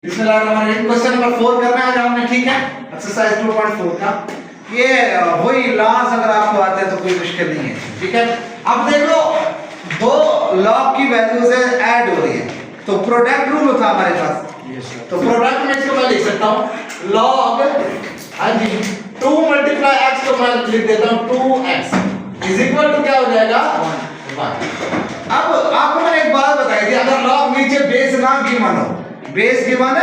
बिस्मिल्लाहिर्रहमानिर्रहीम। Question number 4 करना है आज हमने, ठीक है, एक्सरसाइज 2.4 का। ये वही लॉस अगर आपको आते हैं तो कोई मुश्किल नहीं है, ठीक है। अब देखो दो लॉग की वैल्यूज ऐड हो रही है, तो प्रोडक्ट रूल था हमारे पास। तो प्रोडक्ट में इसको मैं लिख सकता हूं लॉग, हाँ जी, 2 मल्टीप्लाई x को मैं लिख देता हूं 2x इज इक्वल टू क्या हो जाएगा 1। अब आपको मैंने एक बात बताई थी, अगर लॉग नीचे बेस ना गिवन हो, बेस गिवन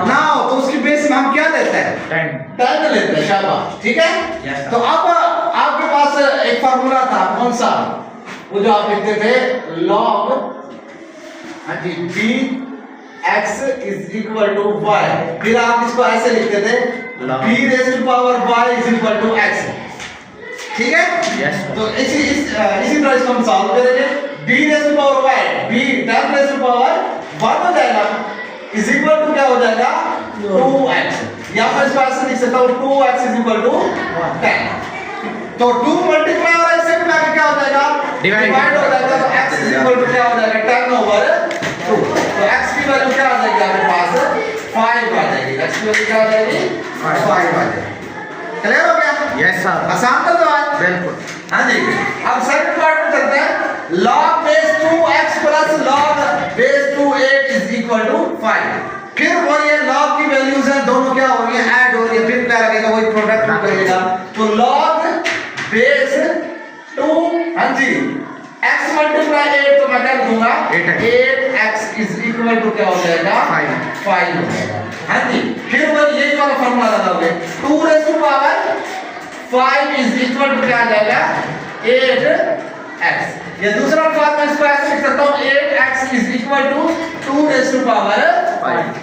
ना हो, तो उसकी बेस में हम क्या लेते हैं 10 लेते हैं, शाबाश, ठीक है। yes, तो अब आपके पास एक फार्मूला था, कौन सा, वो जो आप लिखते थे log, हाँ जी, bx is equal to y, फिर आप इसको ऐसे लिखते थे b raise to power y is equal to x, ठीक है। yes, तो इसी तरह इसको हम सॉल्व करेंगे। b raise to power y, b 10 raise to power 1 हो जाएगा इज इक्वल टू क्या हो जाएगा 2x। यहां पर इसको ऐसे लिख सकता हूं 2x इज इक्वल टू 10। तो 2 मल्टीप्लाई और ऐसे मिला के क्या हो जाएगा डिवाइड हो जाएगा, तो x इज इक्वल टू क्या हो जाएगा 10 ओवर 2। तो x की वैल्यू क्या आ जाएगी आपके पास 5 आ जाएगी, x की वैल्यू क्या आ जाएगी 5 आ जाएगी। क्लियर हो गया? यस सर, आसान था सवाल, बिल्कुल। हाँ जी। अब सेकंड पार्ट में चलते हैं। log बेस 2x प्लस log base 2 is equal to 5। फिर वही है, log की वैल्यूज हैं, दोनों क्या हो रही है ऐड हो रही है, फिर क्या लगेगा वही प्रोडक्ट रूल करेगा। तो log बेस 2, हाँ जी, x मल्टीप्लाई 8, तो मैं क्या लिखूंगा 8x इज इक्वल टू क्या हो जाएगा 5 हो जाएगा, हाँ जी। फिर वही यही वाला फार्मूला लगाओगे 2 raise to power 5 is equal to क्या आ जाएगा 8x। ये दूसरा बात मैं इसको ऐसे लिख सकता हूं 8x is equal to 2 raise to power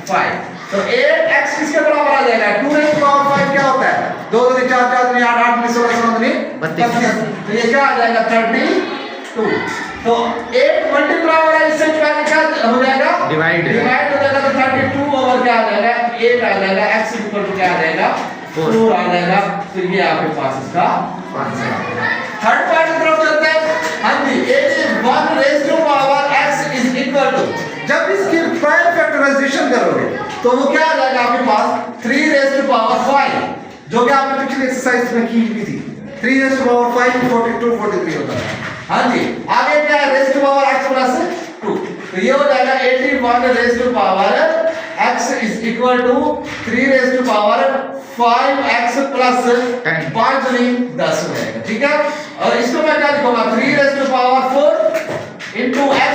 5। तो 8x किसके बराबर आ जाएगा 2 रेज़ टू पावर 5 क्या होता है 2 2 4 4 3 8 8 16 16 32। तो ये क्या आ जाएगा 32। तो 8 मल्टीप्लाई और इससे पहले क्या हो जाएगा डिवाइड हो जाएगा, तो 32 ओवर क्या आ जाएगा 8 आ जाएगा, x इक्वल टू क्या आ जाएगा 4 आ जाएगा। तो ये आपके पास इसका आंसर आ गया। थर्ड पार्ट की तरफ चलते हैं। हाँ जी, 1 raise to power x is equal to, जब इसकी प्राइम फैक्टराइजेशन करोगे तो वो क्या आ जाएगा आपके पास 3 रेज़ टू पावर 5, जो कि आपने पिछली एक्सरसाइज में की हुई थी। 3 रेज़ टू पावर 5 42 43 होता है, हाँ जी। आगे क्या है raise to power x plus 2, तो ये हो जाएगा 81 raise to power x is equal to 3 raise to power 5x plus 5 नहीं 10 हो जाएगा, ठीक है। और इसको मैं क्या लिखूंगा 3 raise to power 4 into x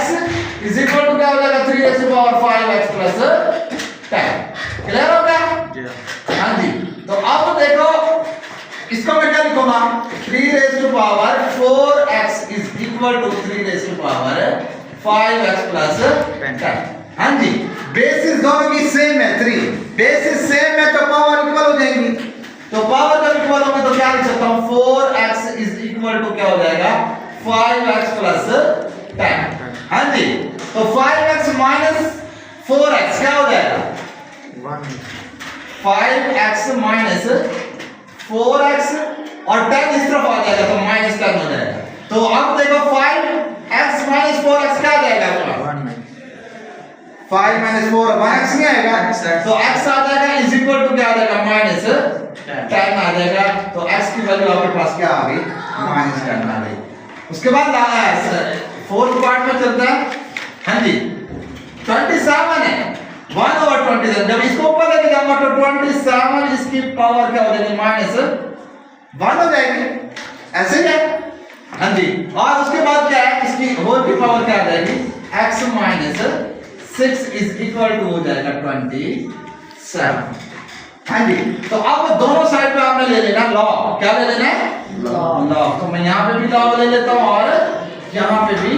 is equal to क्या हो जाएगा 3 raise to power 5x plus 10। Clear हो गया? हाँ जी। तो अब देखो इसको मैं क्या लिखूंगा 3 raise to power 4x is equal to 3 raise to power 5x plus 10। हाँ जी, बेसिस दोनों की सेम है, 3 बेसिस सेम है तो पावर इक्वल हो जाएंगी। तो पावर जब इक्वल होंगे तो क्या लिख सकता हूं 4x इज इक्वल टू क्या हो जाएगा 5x प्लस 10। हाँ जी, तो 5x माइनस 4x क्या हो जाएगा 5x माइनस 4x और 10 इस तरफ आ जाएगा तो माइनस 10 हो जाएगा। तो अब देखो 5x माइनस 4x क्या आ जाएगा 5 माइनस 4 1x नहीं आएगा, तो x आ जाएगा इज इक्वल टू क्या आ जाएगा माइनस 10 आ जाएगा। तो x की वैल्यू आपके पास क्या आ गई माइनस 10 आ गई। उसके बाद फोर्थ पार्ट में चलता है। हाँ जी, 27 है 1 ओवर 27, जब इसको ऊपर लेके जाऊंगा तो 27 इसकी पावर क्या हो जाएगी माइनस 1 हो जाएगी, ऐसे क्या। हाँ जी, और उसके बाद क्या है इसकी होल की पावर क्या आ जाएगी x minus 6 is equal to हो जाएगा 27। हाँ जी, तो अब दोनों साइड पे आपने ले लेना लॉग, क्या ले लेना है लॉग। तो मैं यहाँ पे भी लॉग ले लेता हूँ और यहाँ पे भी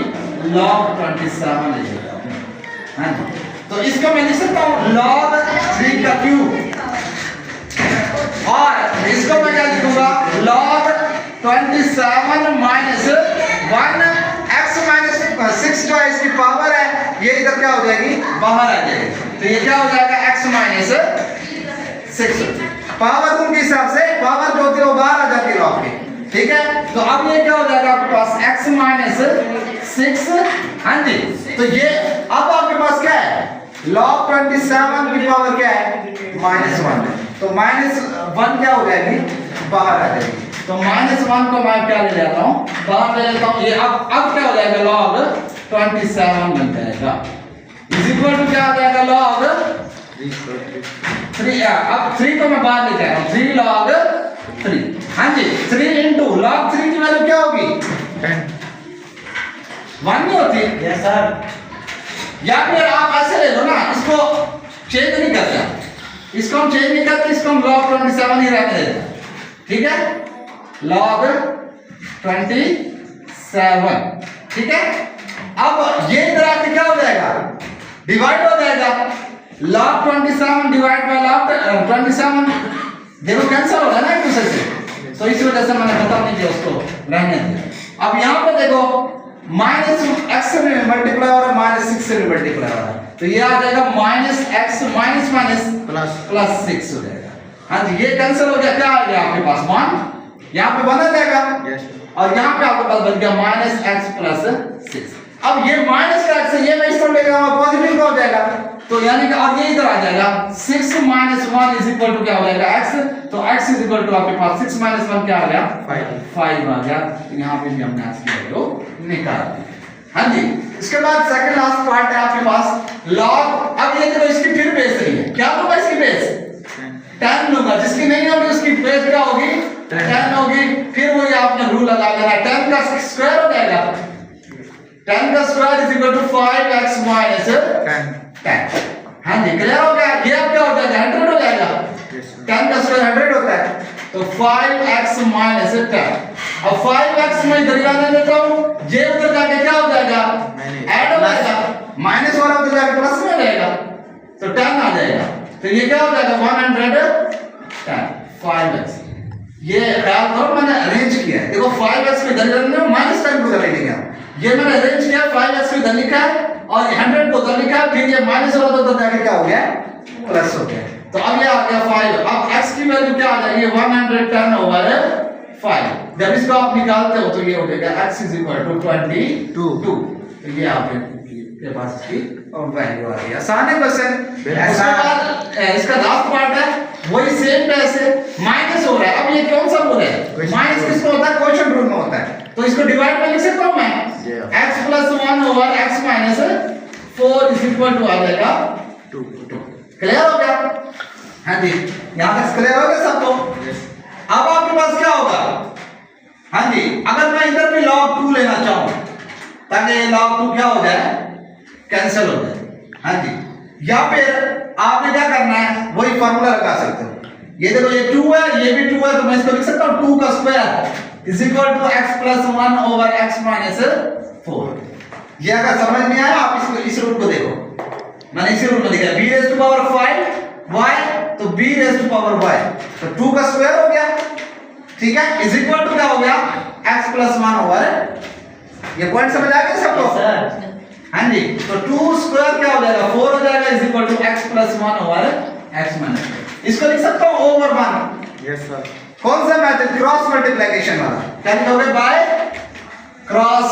लॉग 27 ले लेता हूँ। हाँ जी, तो इसको मैं लिख सकता हूँ log 3 का क्यूब, और इसको मैं क्या लिखूंगा log 27 माइनस 1 x माइनस 6 जो है इसकी पावर है, ये इधर क्या हो जाएगी बाहर आ जाएगी। तो ये क्या हो जाएगा x माइनस 6, पावर उनके हिसाब से पावर जो होती है वो बाहर आ जाती है लॉग के, ठीक है। तो अब ये क्या हो जाएगा आपके पास x माइनस 6। हाँ जी, तो ये अब आपके पास क्या है log 27 की पावर क्या है -1 है, तो -1 क्या हो जाएगी बाहर आ जाएगी, तो -1 को मैं क्या ले लेता हूँ बाहर ले लेता हूँ, ये अब क्या हो जाएगा log 27 बन जाएगा इज इक्वल टू क्या आ जाएगा log 3, अब 3 को मैं बाहर लेके आया हूँ 3 log 3, हाँ जी 3 into log 3 की वैल्यू क्या होगी 1 नहीं होती, यस सर। या फिर आप ऐसे ले लो ना, इसको चेंज नहीं करते, इसको हम चेंज नहीं करते, इसको हम log 27 ही रहने देते, ठीक है log 27, ठीक है। अब ये इधर आके क्या हो जाएगा डिवाइड हो जाएगा, log 27 डिवाइड बाय log 27 देखो कैंसिल हो रहा है ना एक दूसरे से, तो इस वजह से मैंने बता नहीं दिया उसको रहने दिया। अब यहाँ पे देखो -x से भी मल्टीप्लाई हो रहा है, -6 से भी मल्टीप्लाई हो रहा है, तो ये आ जाएगा -x प्लस 6 हो जाएगा, हाँ जी ये कैंसिल हो गया, क्या आ गया आपके पास 1, यहाँ पे 1 आ जाएगा और यहाँ पे आपके पास बन गया -x प्लस 6। अब ये माइनस का x ये मैं इसको लेगा पॉजिटिव का हो जाएगा, तो यानी कि अब ये इधर आ जाएगा 6 - 1 इज इक्वल टू क्या हो जाएगा x, तो x इज इक्वल टू आपके पास 6 - 1 क्या आ गया 5 आ गया, तो यहाँ पे भी हमने x की वैल्यू निकाल दी, हाँ जी। इसके बाद सेकंड लास्ट पार्ट है आपके पास log, अब ये देखो इसकी फिर बेस रही है, क्या होगा इसकी बेस 10 लूंगा, जिसकी नहीं होगी उसकी बेस क्या होगी 10 होगी, फिर वही आपने रूल लगा देना 10 का स्क्वायर हो जाएगा, 10 का square is equal to 5x minus 10, हाँ जी क्लियर हो गया। ये अब क्या हो जाएगा 100 हो जाएगा, 10 का स्क्वायर 100 होता है, तो 5x माइनस 10, अब 5x में इधर जाने देता हूँ, ये उधर जाके क्या हो जाएगा ऐड हो जाएगा, माइनस वाला उधर जाके प्लस में हो जाएगा, तो 10 आ जाएगा, तो ये क्या हो जाएगा 110 5x, ये ख्याल करो मैंने अरेंज किया है, देखो 5x में इधर जाने माइनस 10 को उधर लेके ये मैंने अरेंज किया 5x को इधर लिखा है और 100 को उधर लिखा है, फिर ये माइनस वाला तो उधर जाके क्या हो गया प्लस हो गया, तो अब ये आ गया 5, अब x की वैल्यू क्या आ जाएगी 110 ओवर 5, जब इसको आप निकालते हो तो ये हो जाएगा x इज इक्वल टू 22, तो ये आपके पास इसकी वैल्यू आ गई। आसान है क्वेश्चन। इसके बाद इसका लास्ट पार्ट है वही सेम पैसे माइनस हो रहा है, अब ये कौन सा रूल है माइनस किसको होता है क्वोशिएंट रूल में होता है, तो इसको डिवाइड में लिख सकता हूं मैं x plus 1 over x minus 4 is equal to आ जाएगा 2, क्लियर हो गया, हाँ जी यहां तक क्लियर हो गया सबको। अब आपके पास क्या होगा, हाँ जी अगर मैं इधर भी log 2 लेना चाहूं ताकि ये log 2 क्या हो जाए कैंसिल हो जाए, हाँ जी, या फिर आपने क्या करना है वही फार्मूला लगा सकते हो, ये देखो ये 2 है ये भी 2 है, तो मैं इसको लिख सकता हूं 2 का square is equal to x plus 1 over x minus 4। ये अगर समझ में आया आप इसको इस रूल को देखो, मैंने इसी रूल में लिखा है b raise to power 5 y, तो b raise to power y, तो 2 का स्क्वायर हो गया, ठीक है, इज इक्वल टू क्या हो गया x प्लस 1 ओवर, ये पॉइंट समझ आ गया सबको, हाँ जी, तो 2 स्क्वायर क्या हो जाएगा 4 हो जाएगा is equal to x plus 1 over x minus 4, इसको लिख सकता हूं ओवर 1, यस सर, कौन सा मेथड क्रॉस मल्टीप्लिकेशन वाला, क्या लिखोगे by cross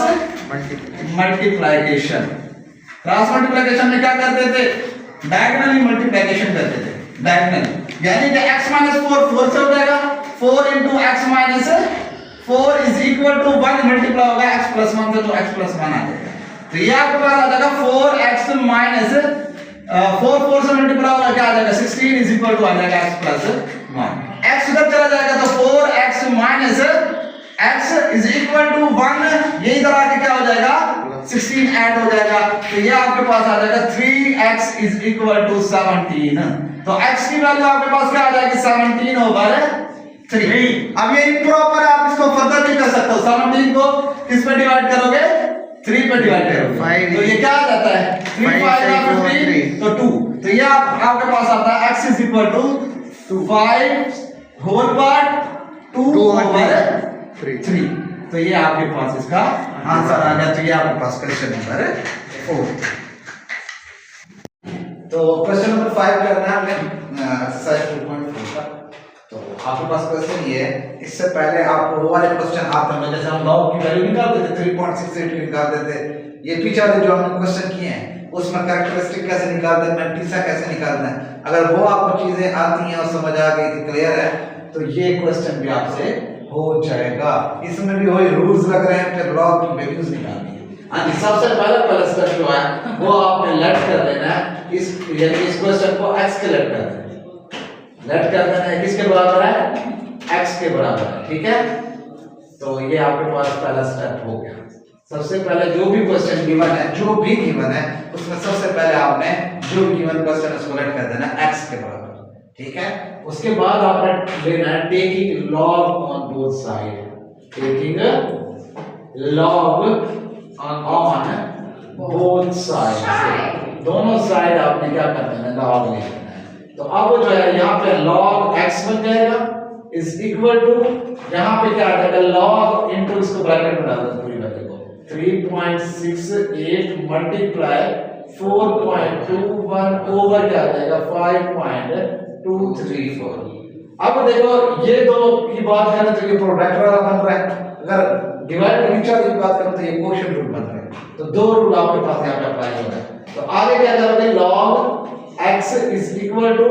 multiplication, cross multiplication में क्या करते थे डायगोनली मल्टीप्लिकेशन करते थे, डायगोनली यानी कि x माइनस 4 से हो जाएगा 4 into x minus 4 is equal to 1 multiply होगा x प्लस 1 से, तो x प्लस 1 आ जाएगा, तो ये आपके पास आ जाएगा 4x माइनस 4 से मल्टीप्लाई होगा क्या आ जाएगा 16 इज इक्वल टू आ जाएगा x प्लस 1, x उधर चला जाएगा तो 4x minus x is equal to 1, ये इधर आके क्या हो जाएगा 16 ऐड हो जाएगा, तो ये आपके पास आ जाएगा 3x इज इक्वल टू 17, तो x की वैल्यू आपके पास क्या आ जाएगी 17 ओवर 3। अब ये इम्प्रॉपर है, आप इसको फर्दर भी कर सकते हो, 17 को किस पे डिवाइड करोगे 3 पे डिवाइड करोगे, तो ये क्या आ जाता है 3 5 15, तो 2, तो ये आपके पास आता है x is equal to 5 whole part 2 over 3, तो ये आपके पास इसका आंसर आ गया, तो ये आपके पास क्वेश्चन नंबर 4। तो क्वेश्चन नंबर 5 करना है एक्सरसाइज 2.4 का, तो आपके पास क्वेश्चन ये है, इससे पहले आपको वो वाले क्वेश्चन आते हैं जैसे हम लॉग की वैल्यू निकालते थे 3.68 निकालते थे, ये पीछे वाले जो हमने क्वेश्चन किए हैं उसमें कैरेक्टरिस्टिक कैसे निकालते हैं, मैंटिसा कैसे निकालना है, अगर वो आपको चीजें आती हैं और समझ आ गई थी, क्लियर है, तो ये क्वेश्चन भी आपसे हो जाएगा। इसमें भी वही रूल्स लग रहे हैं, फिर लॉग की वैल्यूज निकालनी है। हाँ जी, सबसे पहला स्टेप जो है वो आपने लेट कर देना है, इस यानी इस क्वेश्चन को x के लेट कर देना है, लेट कर देना है, किसके बराबर है, x के बराबर है, ठीक है। तो ये आपके पास पहला स्टेप हो गया। सबसे पहले जो भी क्वेश्चन गिवन है, जो भी गिवन है उसमें सबसे पहले आपने जो गिवन क्वेश्चन उसको लेट कर देना x के बराबर, ठीक है। उसके बाद आपने लेना है taking log on both side, taking log on both side, दोनों साइड आपने क्या करना है, लॉग ले लेना है। तो अब जो है यहाँ पे लॉग x बन जाएगा इज इक्वल टू, यहाँ पे क्या आ जाएगा, लॉग इनटू, इसको ब्रैकेट में डाल दो पूरी वैल्यू को, 3.68 मल्टीप्लाई 4.21 ओवर क्या आ जाएगा 5.234। अब देखो ये दो की बात करें तो ये प्रोडक्ट वाला बन रहा है, अगर डिवाइड के नीचे की बात करें तो ये क्वोशिएंट रूल बन रहा है। तो दो रूल आपके पास यहाँ पे अप्लाई हो रहा है। तो आगे क्या करोगे, log x is equal to,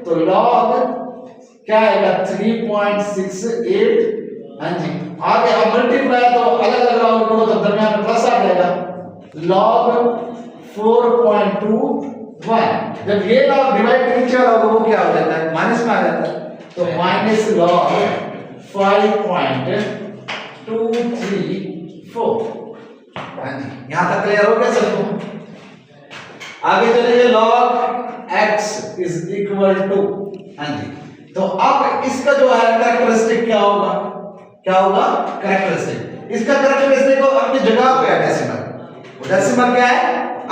तो log क्या आएगा 3.68, हाँ जी, आगे अब मल्टीप्लाई तो अलग अलग लॉग करो तो दरमियान में प्लस आ जाएगा, log 4.21। जब ये लॉग डिवाइड के नीचे वाला वो क्या हो जाता है, माइनस में आ जाता है, तो माइनस log 5.234। हाँ जी, यहां तक क्लियर हो गया सबको। आगे चलेंगे log x is equal to, हाँ जी, तो अब इसका जो है कैरेक्टरिस्टिक क्या होगा, क्या होगा कैरेक्टरिस्टिक, इसका कैरेक्टरिस्टिक को अपनी जगह पे है डेसिमल, डेसिमल क्या है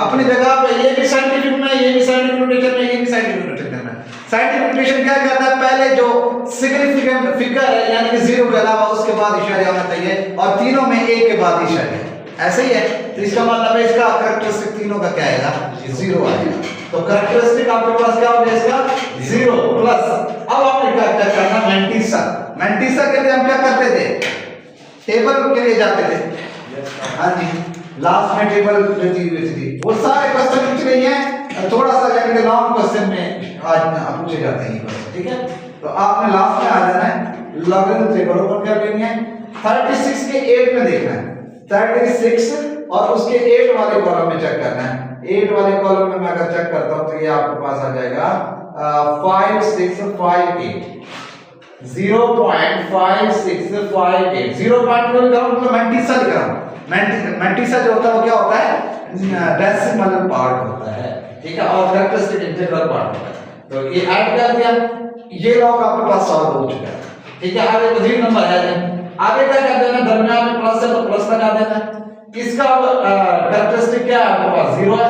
अपनी जगह पे, ये भी साइंटिफिक में, ये भी साइंटिफिक नोटेशन में, ये भी साइंटिफिक नोटेशन में। साइंटिफिक नोटेशन क्या कहता है, पहले जो सिग्निफिकेंट फिगर है यानी कि जीरो के अलावा उसके बाद इशारा होना चाहिए, और तीनों में एक के बाद इशारा, ऐसे ही है। तो इसका मतलब है इसका कैरेक्टरिस्टिक तीनों का क्या आएगा, जीरो आएगा। तो कैरेक्टरिस्टिक आपके पास क्या हो गया इसका, जीरो प्लस, अब आपने क्या करना, मैंटिसा, मैंटिसा के लिए हम क्या करते थे, टेबल के लिए जाते थे, हाँ जी, लास्ट में टेबल जो दी हुई थी, वो सारे क्वेश्चन पूछ रही हैं, थोड़ा सा यानी कि लॉन्ग क्वेश्चन में आज पूछे जाते हैं ये क्वेश्चन, ठीक है। तो आपने लास्ट में आ जाना है, लॉगरिथम टेबल ओपन कर लेनी है, 36 के 8 में देखना है, 36 और उसके 8 वाले कॉलम में चेक करना है। 8 वाले कॉलम में मैं अगर चेक करता हूं तो ये आपके पास आ जाएगा 5658, 0.5658, 0.2 लिखा हूं मतलब मैंटिसा लिख रहा हूं। मैंटिसा जो होता है वो क्या होता है, डेसिमल पार्ट होता है, ठीक है, और कैरेक्टरिस्टिक इंटीग्रल पार्ट होता है। तो ये ऐड कर दिया, ये लॉग आपके पास सॉल्व हो चुका है, ठीक है। आगे मजीद नंबर आ जाए, आगे क्या कर देना, दरमियान में प्लस है तो प्लस लगा देना। इसका कैरेक्टरिस्टिक क्या है आपके पास, जीरो है,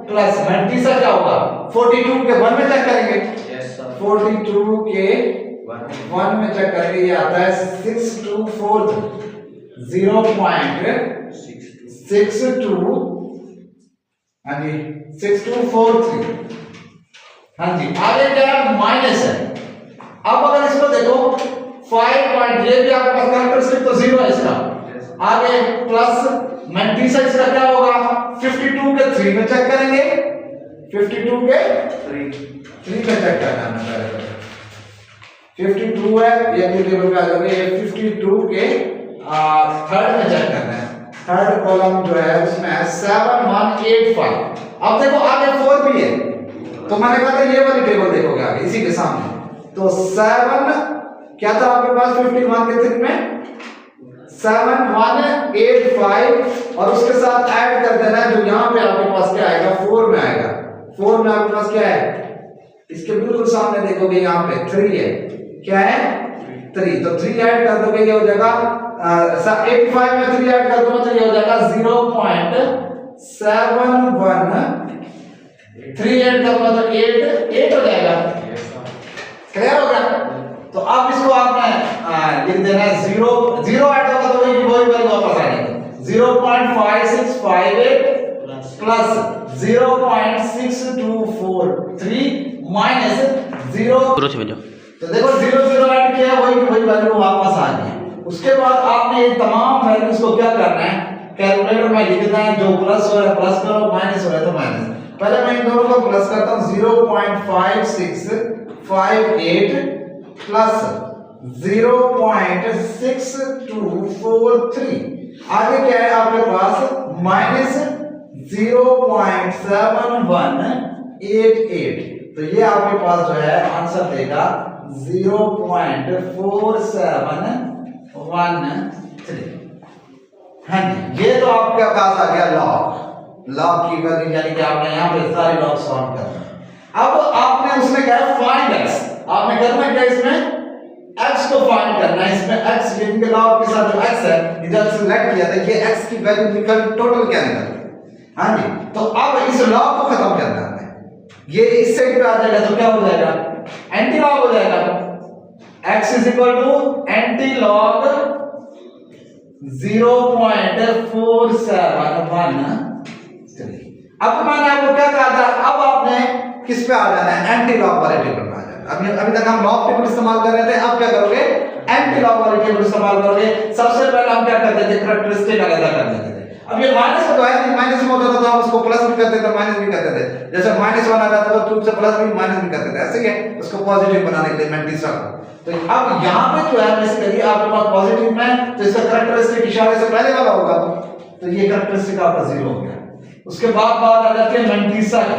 प्लस मैंटिसा क्या होगा 42 के 1 में चेक करेंगे, यस सर, 42 के 1 में चेक करेंगे, ये आता है 624, 0.62, हाँ जी 6243, हाँ जी। आगे क्या है, माइनस है। अब अगर इसको देखो 5 पॉइंट, ये भी आपके पास कैरेक्टरिस्टिक तो जीरो है इसका, आगे प्लस मैंटिसा इसका क्या होगा 52 के 3 में चेक करेंगे, 52 के 3 में चेक करना है, 52 है ये टेबल पे आ जाओगे, ये 52 के थर्ड में चेक करना है, थर्ड कॉलम जो है उसमें है 7185। अब देखो आगे 4 भी है, तो मैंने कहा था ये वाली टेबल देखोगे आगे इसी के सामने, तो 7 क्या था आपके पास 51 के 3 में 7185, और उसके साथ ऐड कर देना है जो यहाँ पे आपके पास क्या आएगा 4 में आएगा, 4 में आपके पास क्या है, इसके बिल्कुल सामने देखोगे यहाँ पे 3 है, क्या है 3, तो 3 ऐड कर दोगे ये हो जाएगा 85 में 3 ऐड कर दो तो ये हो जाएगा 0.71, 3 ऐड करूंगा तो 8 हो जाएगा, क्लियर हो गया। तो अब इसको आपने लिख देना है 0 ऐड होगा तो वही वैल्यू वापस आएगी, 0.5658 प्लस 0.6243 माइनस 0, तो देखो 0 ऐड किया वही वैल्यू वापस आ गई। उसके बाद आपने ये तमाम वैल्यूज को क्या करना है, कैलकुलेटर में लिखना है, जो प्लस हो रहा है प्लस करो, माइनस हो रहा है तो माइनस। पहले मैं इन दोनों को प्लस करता हूं 0.5658 प्लस 0.6243 आगे क्या है आपके पास माइनस 0.7188 तो ये आपके पास जो है आंसर देगा 0.4713। हाँ जी, ये तो आपके पास आ गया लॉग की वैल्यू, यानी कि आपने यहाँ पे सारे लॉग सॉल्व करना। अब आपने उसने कहा फाइंड x, आपने करना क्या इसमें x को फाइंड करना है। इसमें x इनके लॉग के साथ जो x है इधर सेलेक्ट किया था, ये x की वैल्यू निकल टोटल क्या निकल। हाँ जी, तो अब इस लॉग को खत्म करना है, ये इस साइड पे आ जाएगा तो क्या हो जाएगा एंटी लॉग हो जाएगा। x is equal to anti log 0.4713। अब मैंने आपको क्या कहा था, अब आपने किस पे आ जाना है, एंटी लॉग वाले टेबल में आ जाना। अभी तक हम लॉग टेबल इस्तेमाल कर रहे थे, अब क्या करोगे एंटी लॉग वाले टेबल इस्तेमाल करोगे। सबसे पहले हम क्या करते थे, कैरेक्टरिस्टिक अलग कर देते थे। अब ये माइनस तो है नहीं, माइनस में होता था तो हम उसको प्लस भी करते थे माइनस भी करते थे। जैसे -1 आ जाता था तो से प्लस भी माइनस भी करते थे, ऐसे ही है उसको पॉजिटिव बनाने के लिए मैंटीसा को। तो अब यहां पे जो है बेसिकली आपके पास पॉजिटिव में तो इसका कैरेक्टरिस्टिक इशारे से पहले वाला होगा, तो ये कैरेक्टरिस्टिक आपका 0 हो गया। उसके बाद बात आ जाती है मैंटीसा की।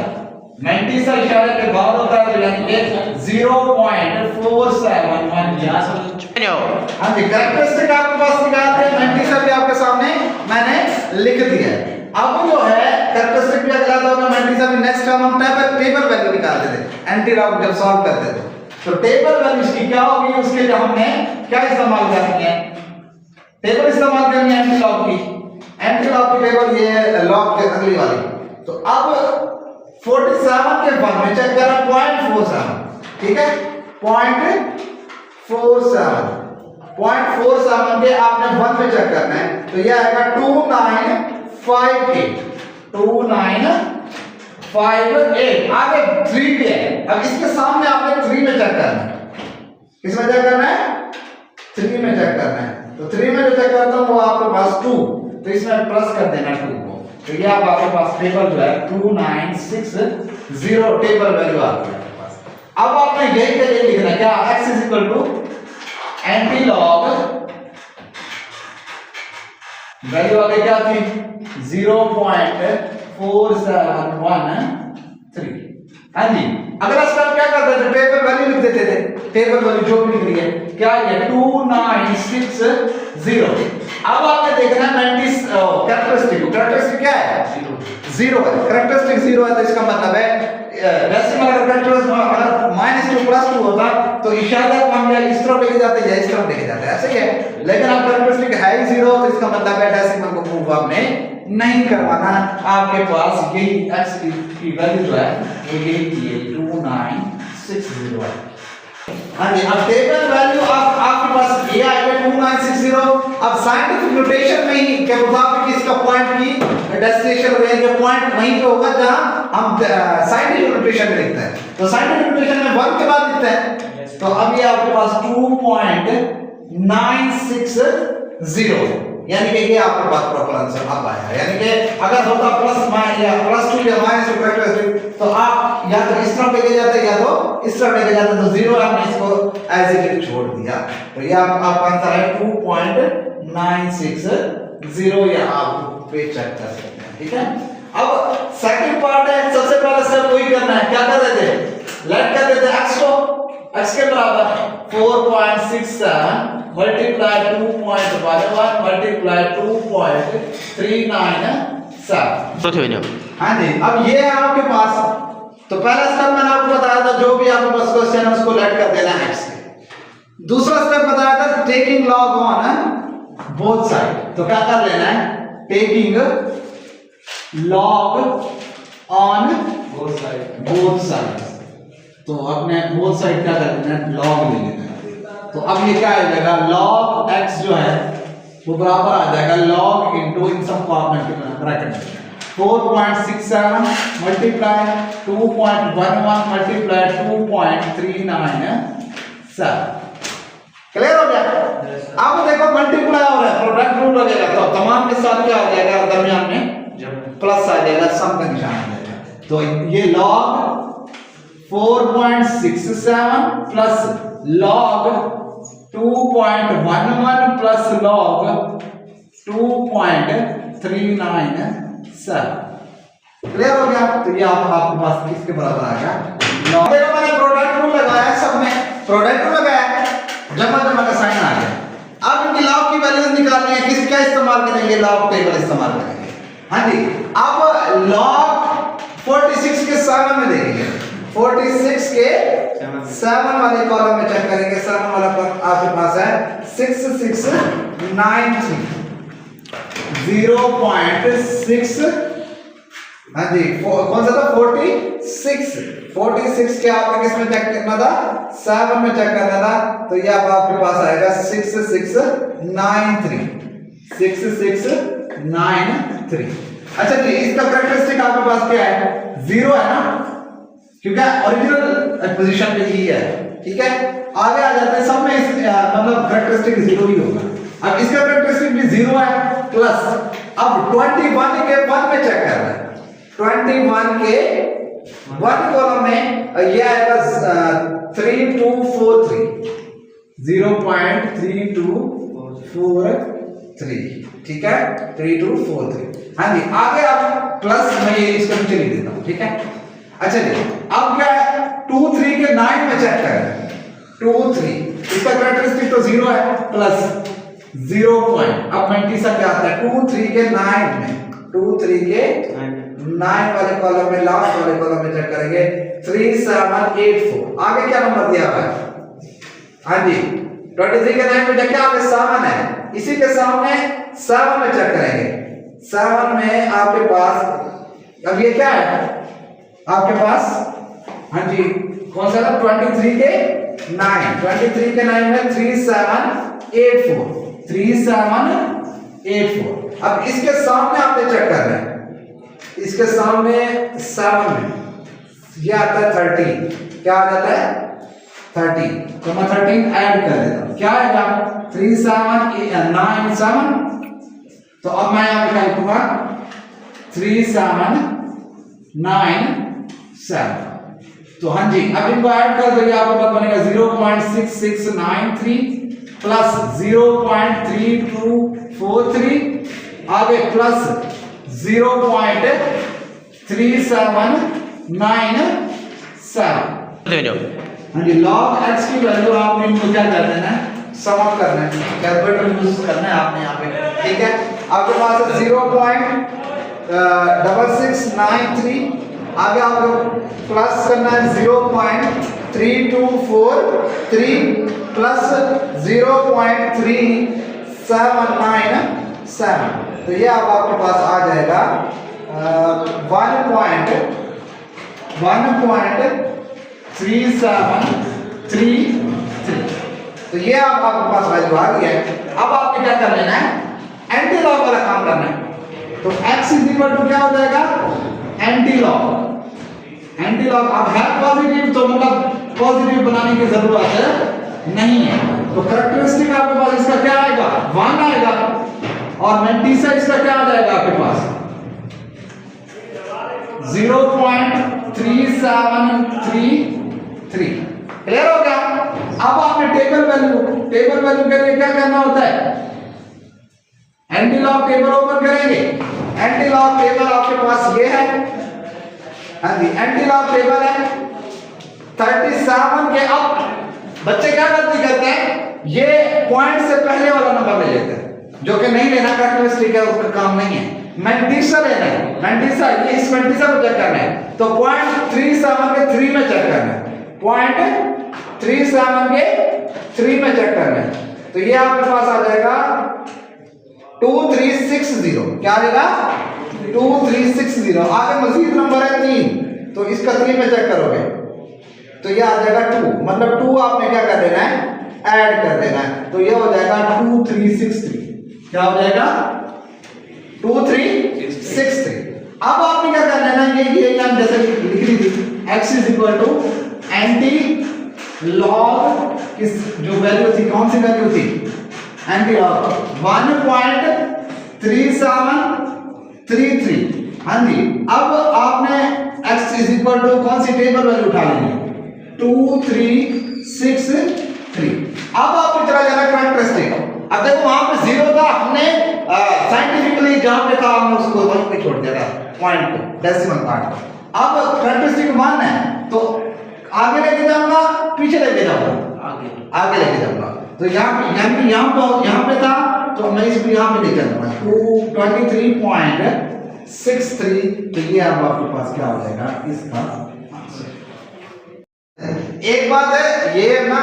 मैंटीसा इशारे के बाद होता है तो यानी कि 0.471। हां जी, कैरेक्टरिस्टिक आपके पास निकालते हैं, मैंटीसा भी आपके सामने मैंने लिख दिया है। अब जो है कैरेक्टरिस्टिक भी अगला था ना, मैंटीसा भी नेक्स्ट टाइम हम टेबल वैल्यू निकालते थे एंटी लॉग जब सॉल्व करते थे। तो टेबल वैल्यू इसकी क्या होगी, उसके लिए हमने क्या इस्तेमाल करनी है, टेबल इस्तेमाल करनी है एंटी लॉग की। एंटी लॉग की टेबल ये लॉग के अगली वाली। तो अब 47 के बाद में चेक करना 0.47, ठीक है 0.47 के आपने 1 में चेक करना है, तो ये आएगा 2958 आगे 3 भी है। अब इसके सामने आपने 3 में चेक करना है, किसमें चेक करना है 3 में चेक करना है। तो 3 में जो चेक करता हूं वो आपके पास 2, तो इसमें प्लस कर देना 2 को, तो ये आप आपके पास टेबल जो है 2960 टेबल वैल्यू आ गई आपके पास। अब आपने यही के लिए लिखना है क्या, x is equal to anti log value आगे क्या थी 0.4713। हाँ जी, अगला स्टेप क्या करते थे, टेबल वैल्यू लिख देते थे, टेबल वैल्यू जो भी लिख रही है क्या है 2960। अब आपने देखना है कैरेक्टरिस्टिक क्या है 0 है, कैरेक्टरिस्टिक 0 है तो इसका मतलब है डेसिमल अगर -2 +2 होता तो इशारा हम या इस तरफ लेके जाते या इस तरफ लेके जाते, ऐसे ही है। लेकिन अब कैरेक्टरिस्टिक है ही 0 तो इसका मतलब है डेसिमल को मूव आपने नहीं करवाना, आपके पास यही x की वैल्यू जो है वो यही थी 2960 है। हाँ जी, अब टेबल वैल्यू आपके पास ये आएगा 2960। अब साइंटिफिक नोटेशन में ही के मुताबिक इसका पॉइंट की डेस्टिनेशन रेंज के पॉइंट वहीं पे होगा जहां हम साइंटिफिक नोटेशन में लिखते हैं। तो साइंटिफिक नोटेशन में 1 के बाद लिखते हैं, तो अब ये आपके पास 2.960 यानी कि ये आपके पास प्रॉपर आंसर अब आया। यानी कि अगर होता प्लस या +2 या -2 कैरेक्टरिस्टिक तो आप या तो इस तरफ लेके जाते या तो इस तरफ लेके जाते, तो 0 आपने इसको एज इट इज छोड़ दिया। तो ये आपका आंसर है 2.960, या आप पे चेक कर सकते हैं, ठीक है। अब सेकंड पार्ट है, सबसे पहला स्टेप वही करना है, क्या कर रहे थे लेट कर देते x को x के बराबर 4.67 मल्टीप्लाई 2.11 मल्टीप्लाई 2.397। हाँ जी, अब ये है आपके पास। तो पहला स्टेप मैंने आपको बताया था जो भी आपके पास क्वेश्चन है उसको लेट कर देना x से। दूसरा स्टेप बताया था taking log on both side, तो क्या कर लेना है taking log on both side. तो अपने बोथ साइड क्या कर देना है लॉग ले लेना है। तो अब ये क्या आ जाएगा log x जो है वो बराबर आ जाएगा log इनटू इन सब को आपने ब्रैकेट में 4.67 मल्टीप्लाई 2.11 मल्टीप्लाई 2.397। क्लियर हो गया? अब देखो मल्टीप्लाई हो रहा है, प्रोडक्ट रूल लगेगा तो तमाम के साथ क्या आ जाएगा, दरमियान में प्लस आ जाएगा, सम का निशान आ जाएगा। तो ये log 4.67 plus log 2.11 plus log 2.397 clear हो गया। तो ये आपके पास किसके बराबर आ गया? देखो मैंने प्रोडक्ट रूल लगाया, सब में प्रोडक्ट रूल लगाया, जमा जमा का साइन आ गया। अब इनकी लॉग की वैल्यूज निकालनी है, किसका इस्तेमाल करेंगे? लॉग टेबल इस्तेमाल करेंगे। हाँ जी, अब log 46 के 7 में देखेंगे, 46 के 7 वाले कॉलम में चेक करेंगे। 7 वाला कॉलम आपके पास है 6693 0.6। हाँ जी, कौन सा था? 46 के आपने किस में चेक करना था? 7 में चेक करना था। तो ये अब आपके पास आएगा 6693। अच्छा जी, इसका कैरेक्टरिस्टिक आपके पास क्या है? 0 है ना, क्योंकि ओरिजिनल पोजीशन पे ही है। ठीक है, आगे आ जाते हैं, सब में मतलब कैरेक्टरिस्टिक 0 ही होगा। अब इसका कैरेक्टरिस्टिक भी 0 है प्लस अब 21 के 1 में चेक करना है। 21 के 1 कॉलम में ये आएगा 3243 0.3243। ठीक है, 3243। हाँ जी, आगे आप प्लस मैं ये इसको नीचे लिख देता हूं। ठीक है, अच्छा जी, अब क्या है? 23 के 9 में चेक करें। 23 इसका कैरेक्टरिस्टिक तो 0 है प्लस 0 पॉइंट, अब 90 सा क्या आता है? 23 के 9 में, 23 के 9 वाले कॉलम में, लास्ट वाले कॉलम में चेक करेंगे 3784। आगे क्या नंबर दिया हुआ है? हाँ जी, 23 के 9 में क्या आपके 7 है, इसी के सामने 7 में चेक करेंगे। 7 में आपके पास अब ये क्या है आपके पास? हाँ जी, कौन सा था? 23 के 9, 23 के 9 में 3784। अब इसके सामने आपने चेक करना है, इसके सामने 7 में ये आता है 30। क्या आ जाता है? 30, तो मैं 13 ऐड कर देता हूं। क्या आएगा? 3797। तो अब मैं यहां पे क्या लिखूंगा? 3797। तो हाँ जी, अब इनको ऐड कर दो, ये आपके पास बनेगा 0.6693 प्लस 0.3243 आगे प्लस 0.3797। हाँ जी, log x की वैल्यू आपने इनको क्या कर देना है? सम अप करना है, कैलकुलेटर यूज करना है आपने यहाँ पे। ठीक है, आपके पास 0.6693, आगे आपको प्लस करना है 0.3243 प्लस 0.3797। तो ये अब आपके पास आ जाएगा 1.3733। तो ये अब आपके पास वैल्यू आ गई है। अब आपको क्या कर लेना है? एंटी लॉग वाला काम करना है। तो x क्या हो जाएगा? Anti log. अब है पॉजिटिव, तो मतलब पॉजिटिव बनाने की जरूरत नहीं है। तो कैरेक्टरिस्टिक आपके पास इसका क्या आएगा? 1 आएगा, और 96 इसका क्या आ जाएगा आपके पास? 0.3733। क्लियर हो गया? अब आपने टेबल वैल्यू के लिए क्या करना होता है? एंटी लॉग टेबल ओपन करेंगे। एंटी लॉग टेबल आपके पास ये है। हाँ जी, एंटी लॉग टेबल है 37 के। अब बच्चे क्या गलती करते हैं? ये पॉइंट से पहले वाला नंबर ले लेते हैं, जो कि नहीं लेना, कैरेक्टरिस्टिक है, उसका काम नहीं है। मैंटीसा लेना है, मैंटीसा, ये इस मैंटीसा को चेक करना है। तो 0.37 के 3 में चेक करना है, 0.37 के 3 में चेक करना है। तो ये आपके पास आ जाएगा 2360। क्या आ जाएगा? 2360। आगे मजीद नंबर है 3, तो इसका 3 में चेक करोगे तो ये आ जाएगा 2, मतलब 2 आपने क्या कर देना है? ऐड कर देना है। तो ये हो जाएगा 2363। क्या हो जाएगा? 2363। अब आपने क्या कर लेना है? ये हम जैसे लिख ली थी, x एंटी लॉग किस जो वैल्यू थी, कौन सी वैल्यू थी? Anti log 1.3733। हाँ जी, अब आपने x इज इक्वल टू कौन सी टेबल वैल्यू उठा लेंगे 2 3 6 3। अब आप चला जाना कैरेक्टरिस्टिक। अब देखो वहां पे 0 था, हमने साइंटिफिकली जहां पे था हमने उसको वहीं पे छोड़ दिया था पॉइंट को, डेसिमल पार्ट को। अब कैरेक्टरिस्टिक 1 है तो आगे लेके जाऊंगा पीछे लेके जाऊंगा, आगे लेके जाऊंगा। तो यहाँ पे था तो मैं इसको यहाँ पे ले जाऊंगा 23.63। तो ये अब आपके पास क्या हो जाएगा इसका आंसर। एक बात है ये ना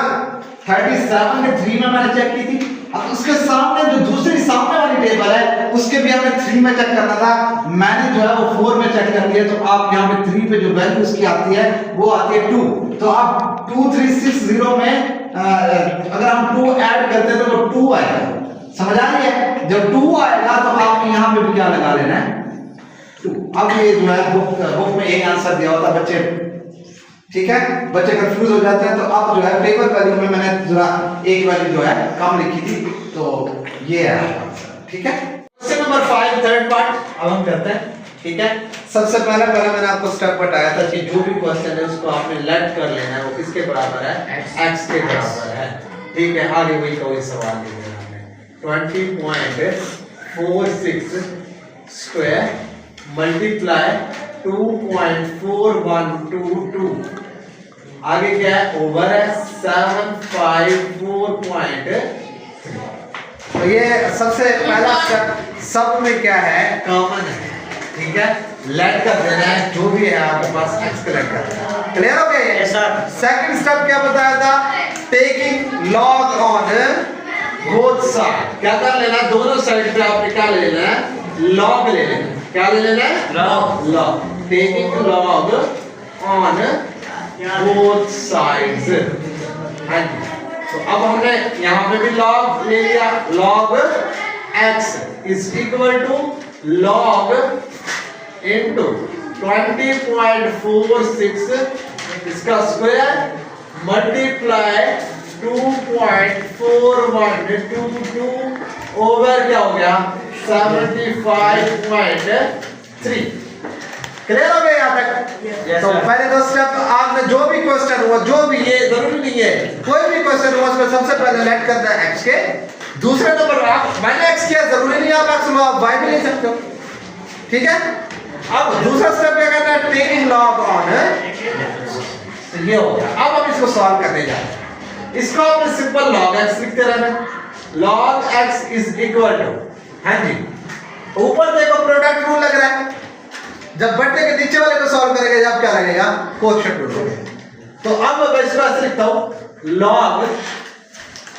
37 में 3 में मैंने चेक की थी, अब उसके सामने जो दूसरी सामने वाली टेबल है उसके भी हमें 3 में चेक करना था, मैंने जो है वो 4 में चेक कर लिया। तो आप यहाँ पे 3 पे जो वैल्यू उसकी आती है वो आती है 2। तो आप 2360 में अगर हम 2 ऐड करते हैं तो वो 2 आएगा, समझ आ रही है? जब 2 आएगा तो आप यहाँ पे भी क्या लगा लेना है 2। अब ये जो है बुक में यही आंसर दिया होता बच्चे, ठीक है, बच्चे कंफ्यूज हो जाते हैं। तो अब जो है टेबल वैल्यू में मैंने जरा एक वैल्यू जो है कम लिखी थी, तो ये है आंसर, ठीक है। क्वेश्चन नंबर 5 थर्ड पार्ट अब हम करते हैं, ठीक है। सबसे पहले मैंने आपको स्टेप बताया था कि जो भी क्वेश्चन है उसको आपने लेट कर लेना है, वो किसके बराबर है x के बराबर है, ठीक है। आगे वही का वही सवाल लिख देना हमने 20.46 स्क्वायर मल्टीप्लाई 2.4122 आगे क्या है ओवर है 754.3। तो ये सबसे पहला स्टेप सब में क्या है कॉमन है, ठीक है, लेट कर देना है जो भी है आपके पास x को लेट कर देना है। क्लियर हो गया ये सर। सेकंड स्टेप क्या बताया था taking log on both side. क्या कर लेना दोनों साइड पे आपने क्या ले लेना है लॉग ले लेना। क्या ले लेना है log taking log on both sides. हाँ जी, तो अब हमने यहाँ पे भी लॉग ले लिया, log x is equal to log into 20.46 इसका स्क्वायर मल्टीप्लाई 2.4122 ओवर क्या हो गया 75.3। क्लियर हो गया यहाँ तक? तो पहले दो स्टेप आपने जो भी क्वेश्चन हुआ, जो भी ये जरूरी नहीं है कोई भी क्वेश्चन हुआ उसमें सबसे पहले लेट करना है x के। दूसरे नंबर आप मैंने x किया, जरूरी नहीं आप x लो, आप y भी ले सकते हो, ठीक है। अब दूसरा स्टेप क्या करना है टेकिंग लॉग ऑन, तो ये हो गया। अब हम इसको सॉल्व करने जा रहे हैं। इसको आपने सिंपल log x लिखते रहना, log x is equal to, हाँ जी, ऊपर देखो प्रोडक्ट रूल लग रहा है, जब बट्टे के नीचे वाले को सॉल्व करेंगे जब क्या लगेगा कोएफिशिएंट रूल लगेगा। तो अब मैं इसको ऐसे लिखता हूं log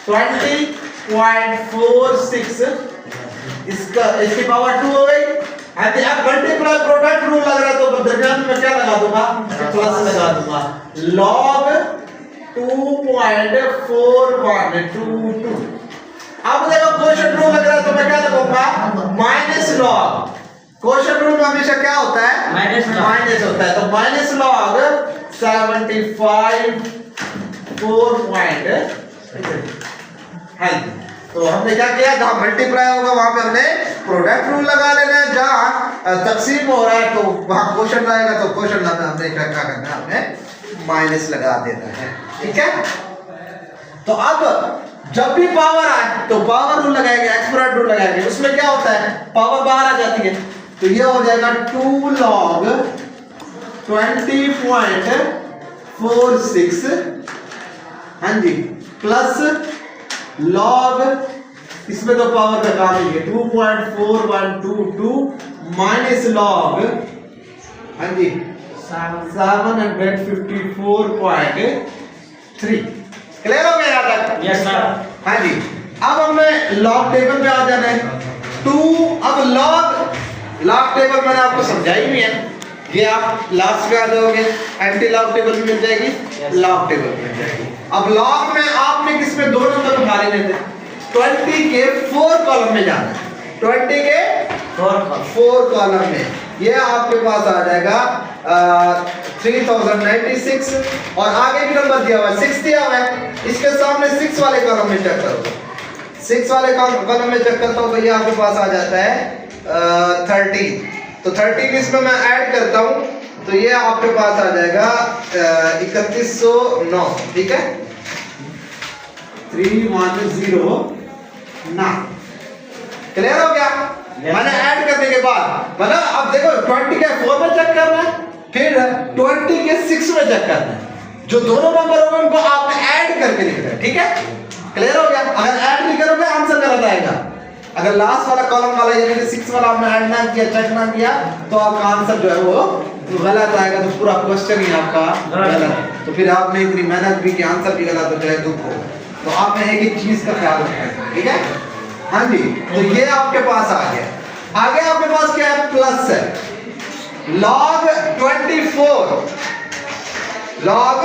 20.46 इसकी पावर 2 हो गई। अब मल्टीप्लाई प्रोडक्ट रूल लग रहा है तो दरमियान में क्या लगा दूंगा प्लस लगा दूंगा log 2.4122। अब देखो कोएफिशिएंट रूल लग रहा है तो मैं क्या लगूंगा माइनस लॉग। कोएफिशिएंट रूल में हमेशा क्या होता है माइनस होता है, तो माइनस लॉग 75.4 है। तो हमने क्या किया जहां मल्टीप्लाई होगा वहां पे हमने प्रोडक्ट रूल लगा लेना है, जहां तकसीम हो रहा है तो वहां क्वेश्चन आएगा तो क्वेश्चन में हमने क्या करना है हमने माइनस लगा देना है, ठीक है। तो अब जब भी पावर आए तो पावर रूल लगाएंगे, एक्सपोनेंट रूल लगाएंगे, उसमें क्या होता है पावर बाहर आ जाती है, तो ये हो जाएगा 2 log 20.46 हाँ जी प्लस log इसमें तो पावर का काम ही है 2.4122 माइनस log हाँ जी 754.3। क्लियर हो गया यहाँ तक? Yes sir. हाँ जी, अब हमें लॉग टेबल पे आ जाना है। 2 अब लॉग टेबल मैंने आपको समझाई भी है, ये आप लास्ट में आ जाओगे, एंटी लॉग टेबल भी मिल जाएगी, लॉग टेबल भी मिल जाएगी। अब लॉग में आपने किसमें 2 नंबर उठा लेने थे, 20 के 4 कॉलम में जाना है, 20 के 4 कॉलम में ये आपके पास आ जाएगा 3096 और आगे भी नंबर दिया हुआ है 6 दिया हुआ है, इसके सामने 6 वाले कॉलम में चेक करोगे, 6 वाले कॉलम में चेक करता हूं तो ये आपके पास आ जाता है 13। तो 13 इसमें मैं ऐड करता हूं तो ये आपके पास आ जाएगा 3109, ठीक है। 310 ना, क्लियर हो गया। मैंने ऐड करने के बाद मतलब अब देखो 20 के 4 में चेक करना है, फिर 20 के 6 में चेक करना है। जो दोनों नंबर होंगे उनको आपने ऐड करके लिखना है, ठीक है। क्लियर हो गया। अगर ऐड नहीं करोगे आंसर गलत आएगा। अगर लास्ट वाला कॉलम वाला यानी कि 6 वाला आपने ऐड ना किया, चेक ना किया, तो आपका आंसर जो है वो गलत आएगा, तो पूरा क्वेश्चन ही आपका गलत है। तो फिर आपने इतनी मेहनत भी कि आंसर भी गलत हो जाए, दुख हो। तो आपने एक एक चीज का ख्याल रखना है, ठीक है। हाँ जी, तो ये आपके पास आ गया। आगे आपके पास क्या है, प्लस है। log 24, log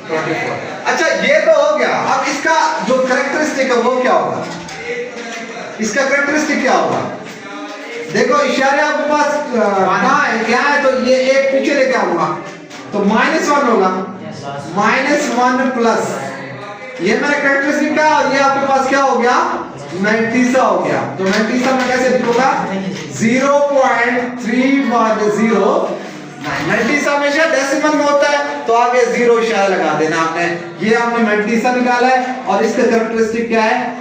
24। अच्छा ये तो हो गया। अब इसका जो कैरेक्टरिस्टिक है वो क्या होगा, इसका कैरेक्टरिस्टिक क्या होगा। देखो इशारे आपके पास कहाँ है, क्या है, तो ये एक पीछे लेके आऊंगा तो -1 होगा, -1 प्लस ये मेरा कैरेक्टरिस्टिक का, और ये आपके पास क्या हो गया, मैंटीसा हो गया। तो मैंटीसा में कैसे लिखूंगा, 0.310। मैंटीसा हमेशा डेसिमल में होता है, तो आगे 0 इशारा लगा देना आपने। ये आपने मैंटीसा निकाला है, और इसका कैरेक्टरिस्टिक क्या है,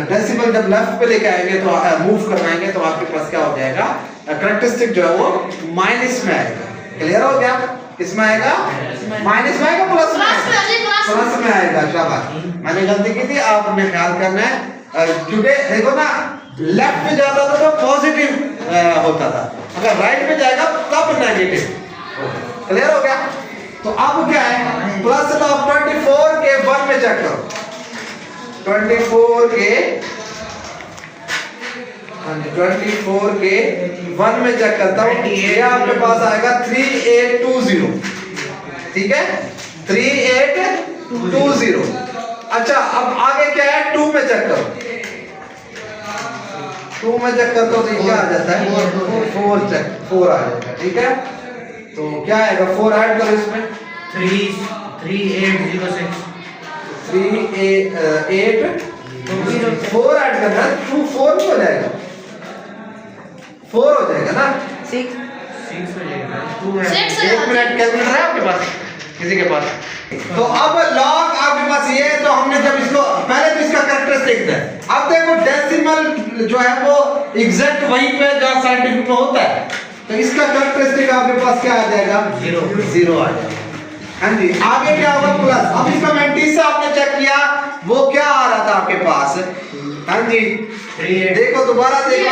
डेसिमल जब लेफ्ट पे लेके आएंगे तो मूव करवाएंगे तो आपके पास क्या हो जाएगा, कैरेक्टरिस्टिक जो है वो माइनस में आएगा। क्लियर हो गया। किसमें आएगा, माइनस में आएगा, प्लस में आएगा, प्लस में आएगा। शाबाश, मैंने गलती की थी, आपने ख्याल करना है। क्योंकि देखो ना, लेफ्ट पे जाता था तो पॉजिटिव होता था, अगर राइट पे जाएगा तब नेगेटिव। क्लियर हो गया। तो अब क्या है, प्लस तो आप 24 के 1 में चेक करो, 24 के 1 में चेक करता हूं, ये आपके पास आएगा 3820, ठीक है, 3820। अच्छा अब आगे क्या है, 2 में चेक करो, 2 में चेक करता हूं तो क्या आ जाता है, 4 चेक, 4 आ जाता है, ठीक है। तो क्या आएगा, 4 ऐड करो इसमें, 3806, 4 ऐड करना, 2 4 हो जाएगा, 4 हो जाएगा ना, 6 हो जाएगा, 2 है। 1 मिनट कैलकुलेटर है आपके पास, किसी के पास। तो अब लॉग आपके पास ये है, तो हमने जब इसको पहले तो इसका कैरेक्टरिस्टिक है। अब देखो डेसिमल जो है वो एग्जैक्ट वहीं पे जहां साइंटिफिक में होता है, तो इसका कैरेक्टरिस्टिक आपके पास क्या आ जाएगा, 0 आ जाएगा। हाँ जी, आगे क्या होगा, प्लस। अब इसका मैंटीसा आपने चेक किया, वो क्या आ रहा था आपके पास, हाँ जी, देखो दोबारा देखो,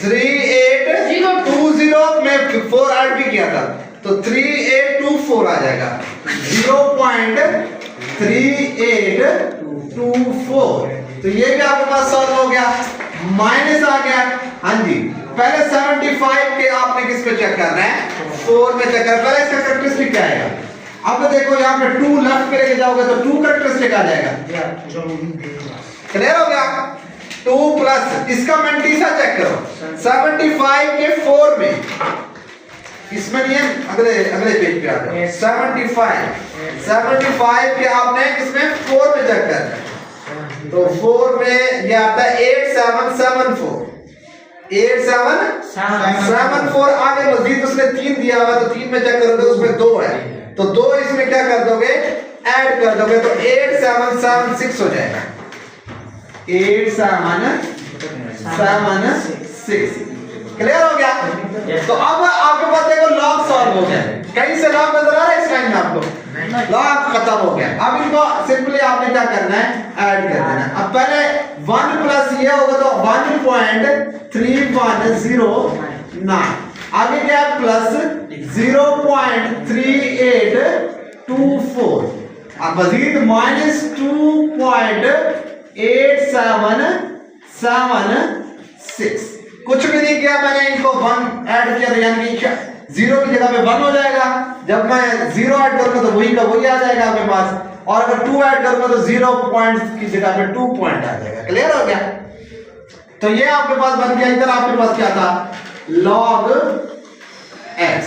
3820 में 4 ऐड भी किया था, तो 3824 आ जाएगा, 0.3824। तो ये भी आपके पास सॉल्व हो गया, माइनस आ गया। हाँ जी, पहले 75 के आपने किस पे चेक करना है, 4 में चेक करना। पहले इसका कैरेक्टरिस्टिक क्या आएगा, अब देखो यहाँ पे 2 लेफ्ट पे लेके जाओगे तो 2 कैरेक्टरिस्टिक आ जाएगा। क्लियर हो गया। 2 प्लस इसका मैंटीसा चेक करो, 75 के 4 में, इसमें नहीं है, अगले पेज पे आ जाओ। 75 के आपने किसमें, 4 में चेक करना है, तो 4 में ये आता है 8774, 8774। आगे मजीद उसने 3 दिया हुआ, तो 3 में चेक करोगे उसमें 2 है, तो 2 इसमें क्या कर दोगे, ऐड कर दोगे, तो 8776 हो जाएगा, 8776। क्लियर हो गया। तो अब आपके पास देखो लॉग सॉल्व हो गया, कहीं से लॉग नजर आ रहा है इस लाइन में आपको, लॉग खत्म हो गया। अब इनको सिंपली आपने क्या करना है, ऐड कर देना। अब पहले 1 प्लस ये होगा तो 1.3109, आगे क्या है, प्लस 0.3824, अब मजीद -2.8776। कुछ भी नहीं किया मैंने, इनको 1 ऐड किया, यानी कि 0 की जगह पे 1 हो जाएगा। जब मैं 0 ऐड करूंगा तो वही का वही आ जाएगा आपके पास, और अगर 2 ऐड करूंगा तो 0 पॉइंट की जगह पे 2 पॉइंट आ जाएगा। क्लियर हो गया। तो ये आपके पास बन गया। इधर आपके पास क्या था, log x।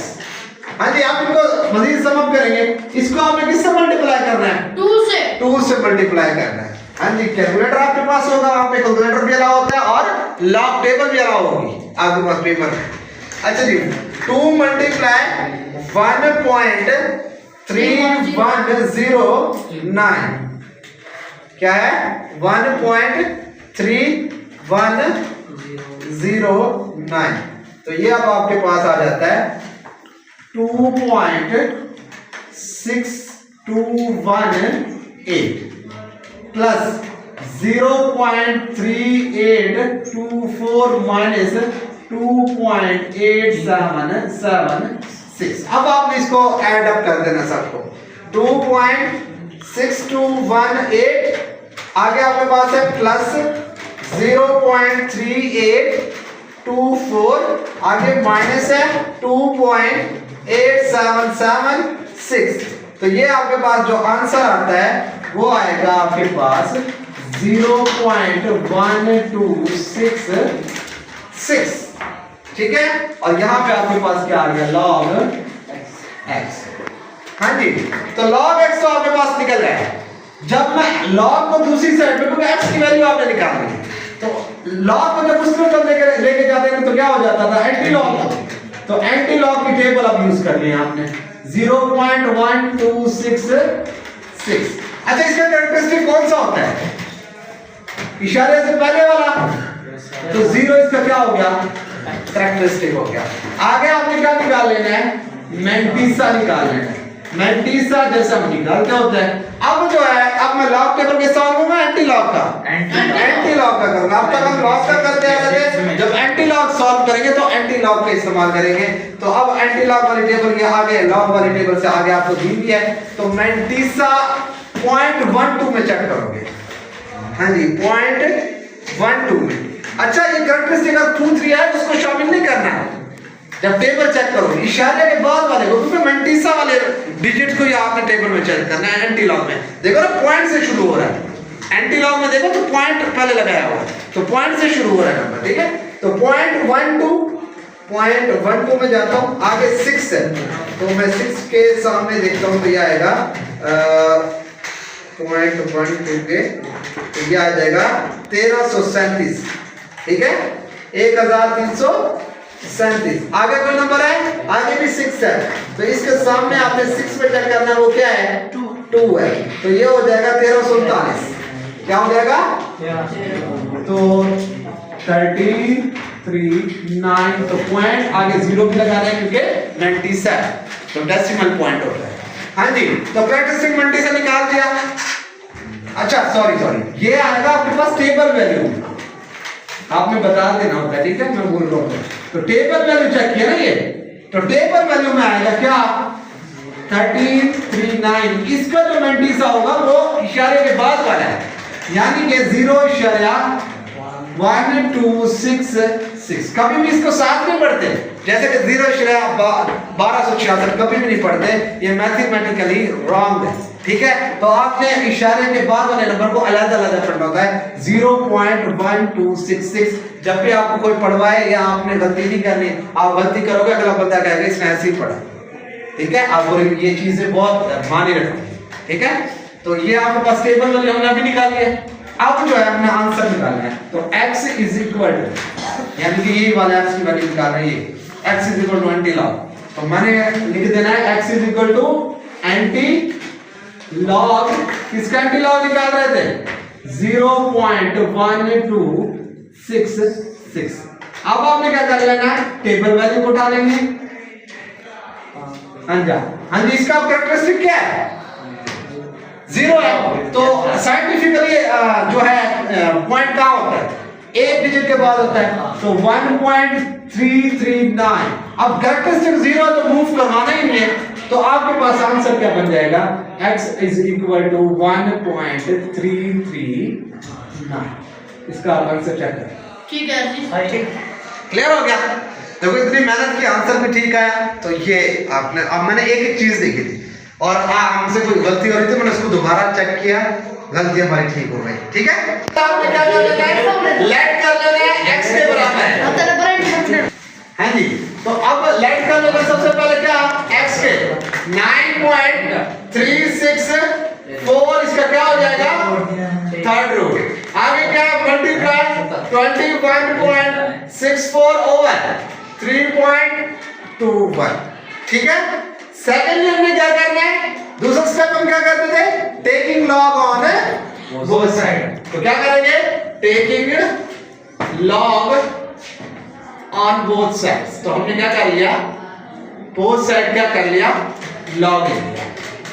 हाँ जी, आप इनको मजीद समझ करेंगे। इसको आपने किससे मल्टीप्लाई करना है, 2 से मल्टीप्लाई करना है। हाँ जी, कैलकुलेटर आपके पास होगा, वहां पे कैलकुलेटर भी अलाउ होता है और लॉग टेबल भी अलाउ होगी आपके पास पेपर में। अच्छा जी 2 मल्टीप्लाई 1.3109 क्या है 1.3109 तो ये अब आपके पास आ जाता है 2.6218 प्लस 0.3824 माइनस 2.8776 अब आपने इसको ऐड अप कर देना सबको 2.6218 आगे आपके पास है प्लस 0.3824 आगे माइनस है 2.8776 तो ये आपके पास जो आंसर आता है वो आएगा आपके पास 0.1266 ठीक है और यहां पे आपके पास क्या आ गया log x हाँ जी तो log x तो आपके पास निकल रहा है जब मैं log को दूसरी साइड पे क्योंकि x की वैल्यू आपने निकालनी है तो log को जब उस तरफ लेके जाते हैं तो क्या हो जाता था एंटी log तो एंटी log की टेबल अब यूज कर ली आपने 0.1266 अच्छा इसका कैरेक्टरिस्टिक कौन सा होता है इशारे से पहले वाला तो 0 इसका क्या हो गया कैरेक्टरिस्टिक हो गया आगे आपने क्या निकाल लेना है मैंटीसा निकाल लेना है मैंटीसा जैसा हम निकालते होते हैं अब जो है अब मैं लॉग टेबल के सॉल्व होगा एंटी लॉग का एंटी लॉग का करूंगा अब तक हम लॉग का करते आ रहे थे जब एंटी लॉग सॉल्व करेंगे तो एंटी लॉग का इस्तेमाल करेंगे तो अब एंटी लॉग वाली टेबल के आगे लॉग वाली टेबल से आगे आपको दी भी है तो मैंटीसा 0.12 में चेक करोगे हाँ जी 0.12 में अच्छा ये कैरेक्टरिस्टिक अगर 2 3 है उसको शामिल नहीं करना है जब टेबल चेक करो इशारे के बाद वाले को क्योंकि मैंटीसा वाले डिजिट को ही आपने टेबल में चेक करना है एंटी लॉग में देखो ना पॉइंट से शुरू हो रहा है एंटी लॉग में देखो तो पॉइंट पहले लगाया हुआ है तो पॉइंट से शुरू हो रहा है नंबर ठीक है तो 0.12 में जाता हूं आगे 6 है तो मैं 6 के सामने देखता हूं तो ये आएगा 0.12 के तो ये आ जाएगा 1337 ठीक है 1337 आगे कोई नंबर है आगे भी 6 है तो इसके सामने आपने 6 पे चेक करना है वो क्या है 2 है तो ये हो जाएगा 1339 क्या हो जाएगा तो 33.9 तो पॉइंट आगे 0 भी लगा रहे हैं क्योंकि 97 तो डेसिमल पॉइंट होता है हाँ जी तो कैरेक्टरिस्टिक मैंटीसा निकाल दिया अच्छा सॉरी ये आएगा आपके पास टेबल वैल्यू आपने बता देना होता है ठीक है मैं बोल रहा हूँ तो टेबल वैल्यू चेक किया ना ये तो टेबल वैल्यू में आएगा क्या 33.9 इसका जो मैंटीसा होगा वो इशारे के बाद वाला है यानी कि 0.1266 कभी भी इसको साथ नहीं पढ़ते जैसे कि 0.1266 कभी भी नहीं पढ़ते ये मैथमेटिकली रॉन्ग है ठीक है तो आपने इशारे के बाद वाले नंबर को अलग-अलग पढ़ना होता है 0.1266 जब भी आपको कोई पढ़वाए या आपने गलती नहीं करनी आप गलती करोगे अगला बंदा कहेगा इसने ऐसे ही पढ़ा ठीक है आप ये चीजें बहुत मानी रखनी ठीक है तो ये आपके पास टेबल वाली हमने अभी निकाल लिया अब जो है हमने आंसर निकालना है तो x इज इक्वल टू यानी कि ये वाला x की वैल्यू निकाल रहे हैं x is equal to anti log तो मैंने लिख देना है x is equal to anti log किसका एंटी लॉग निकाल रहे थे 0.1266 अब आपने क्या कर लेना है टेबल वैल्यू को उठा लेंगे हाँ जी इसका कैरेक्टरिस्टिक क्या है 0 है तो साइंटिफिकली जो है पॉइंट कहां होता है एक डिजिट के बाद होता है तो 1.339 अब कैरेक्टरिस्टिक 0 है तो मूव करवाना ही नहीं है तो आपके पास आंसर क्या बन जाएगा x इज इक्वल टू 1.339 इसका आंसर चेक करें ठीक है जी क्लियर हो गया देखो इतनी मेहनत की आंसर भी ठीक आया तो ये आपने अब मैंने एक चीज देखी थी और हमसे कोई गलती हो रही थी मैंने उसको दोबारा चेक किया गलती हमारी ठीक हो गई ठीक है तो आपने क्या कर लेना है लेट कर लेना है x के बराबर है हाँ जी तो अब लेट कर लेना सबसे पहले क्या x के 9.364 इसका क्या हो जाएगा थर्ड रूट आगे क्या मल्टीप्लाई 21.64 ओवर 3.21। ठीक है, सेकेंडली हमने क्या करना है, दूसरा स्टेप हम क्या करते थे, taking log on both side. तो क्या करेंगे, taking log on both sides. तो हमने क्या कर लिया, बोथ साइड क्या कर लिया, लॉग ले लिया।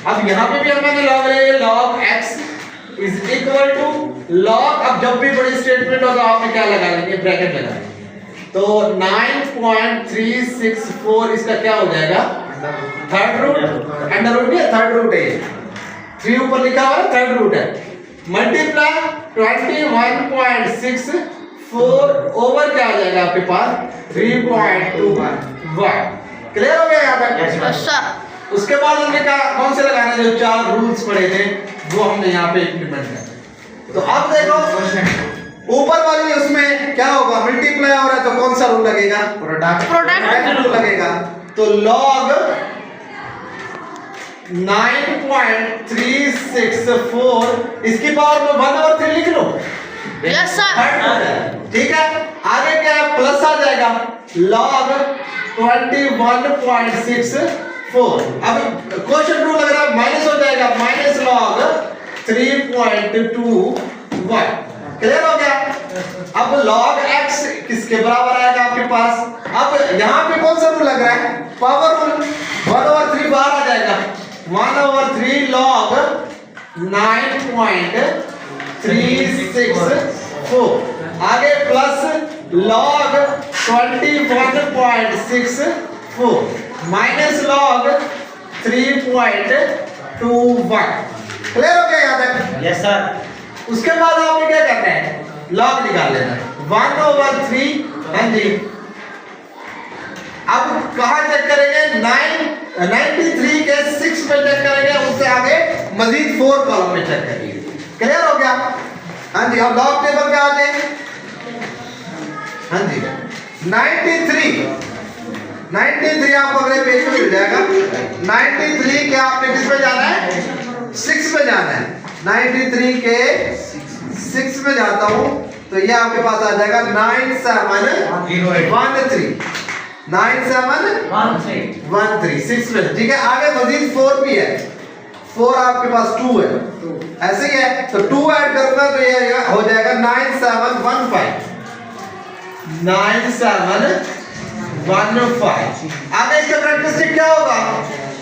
अब यहां पे भी हमने लॉग ले लिया, log x is equal to log, अब जब भी बड़ी स्टेटमेंट हो तो आपने क्या लगा लेंगे, ब्रैकेट लगा लेंगे। तो 9.364 इसका क्या हो जाएगा, थर्ड रूट, अंडर रूट नहीं है, थर्ड रूट है, 3 ऊपर लिखा हुआ है, थर्ड रूट है, मल्टीप्लाई 21.64 ओवर क्या आ जाएगा आपके पास 3.21। क्लियर हो गया यहाँ तक? उसके बाद हमने कहा कौन से लगाने, जो 4 रूल्स पढ़े थे वो हमने यहाँ पे इंप्लीमेंट कर। तो अब देखो ऊपर वाली उसमें क्या होगा, मल्टीप्लाई हो रहा है तो कौन सा रूल लगेगा, प्रोडक्ट रूल लगेगा। तो log 9.364 इसकी पावर में 1/3 लिख लो। Yes sir. ठीक है, आगे क्या है, प्लस आ जाएगा log 21.64। अब क्वेश्चन रूल लग रहा है, माइनस हो जाएगा, माइनस log 3.21। क्लियर हो गया? अब log x किसके बराबर आएगा आपके पास, अब यहां पे कौन सा रूल लग रहा है, पावर रूल, 1/3 बाहर आ जाएगा, 1/3 log 9.364, आगे plus log 21.64 minus log 3.21। Clear हो गया यहाँ तक? Yes sir. उसके बाद आपने क्या करना है, log निकाल लेना है, 1/3। हाँ जी, अब कहाँ चेक करेंगे, 93 के 6 पे चेक करेंगे, उससे आगे मजीद 4 कॉलम में चेक करेंगे। क्लियर हो गया? हाँ जी, अब log टेबल पे आ जाए। हाँ जी, 93 आपको अगले पेज पे मिल जाएगा। 93 के आपने किस पे जाना है, 6 पे जाना है। 93 के 6 पे जाता हूं तो ये आपके पास आ जाएगा 9713 6 में। ठीक है, आगे मजीद 4 भी है, 4 आपके पास 2 है, ऐसे ही है, तो 2 ऐड करूंगा तो ये हो जाएगा 9715। आगे इसका कैरेक्टरिस्टिक क्या होगा,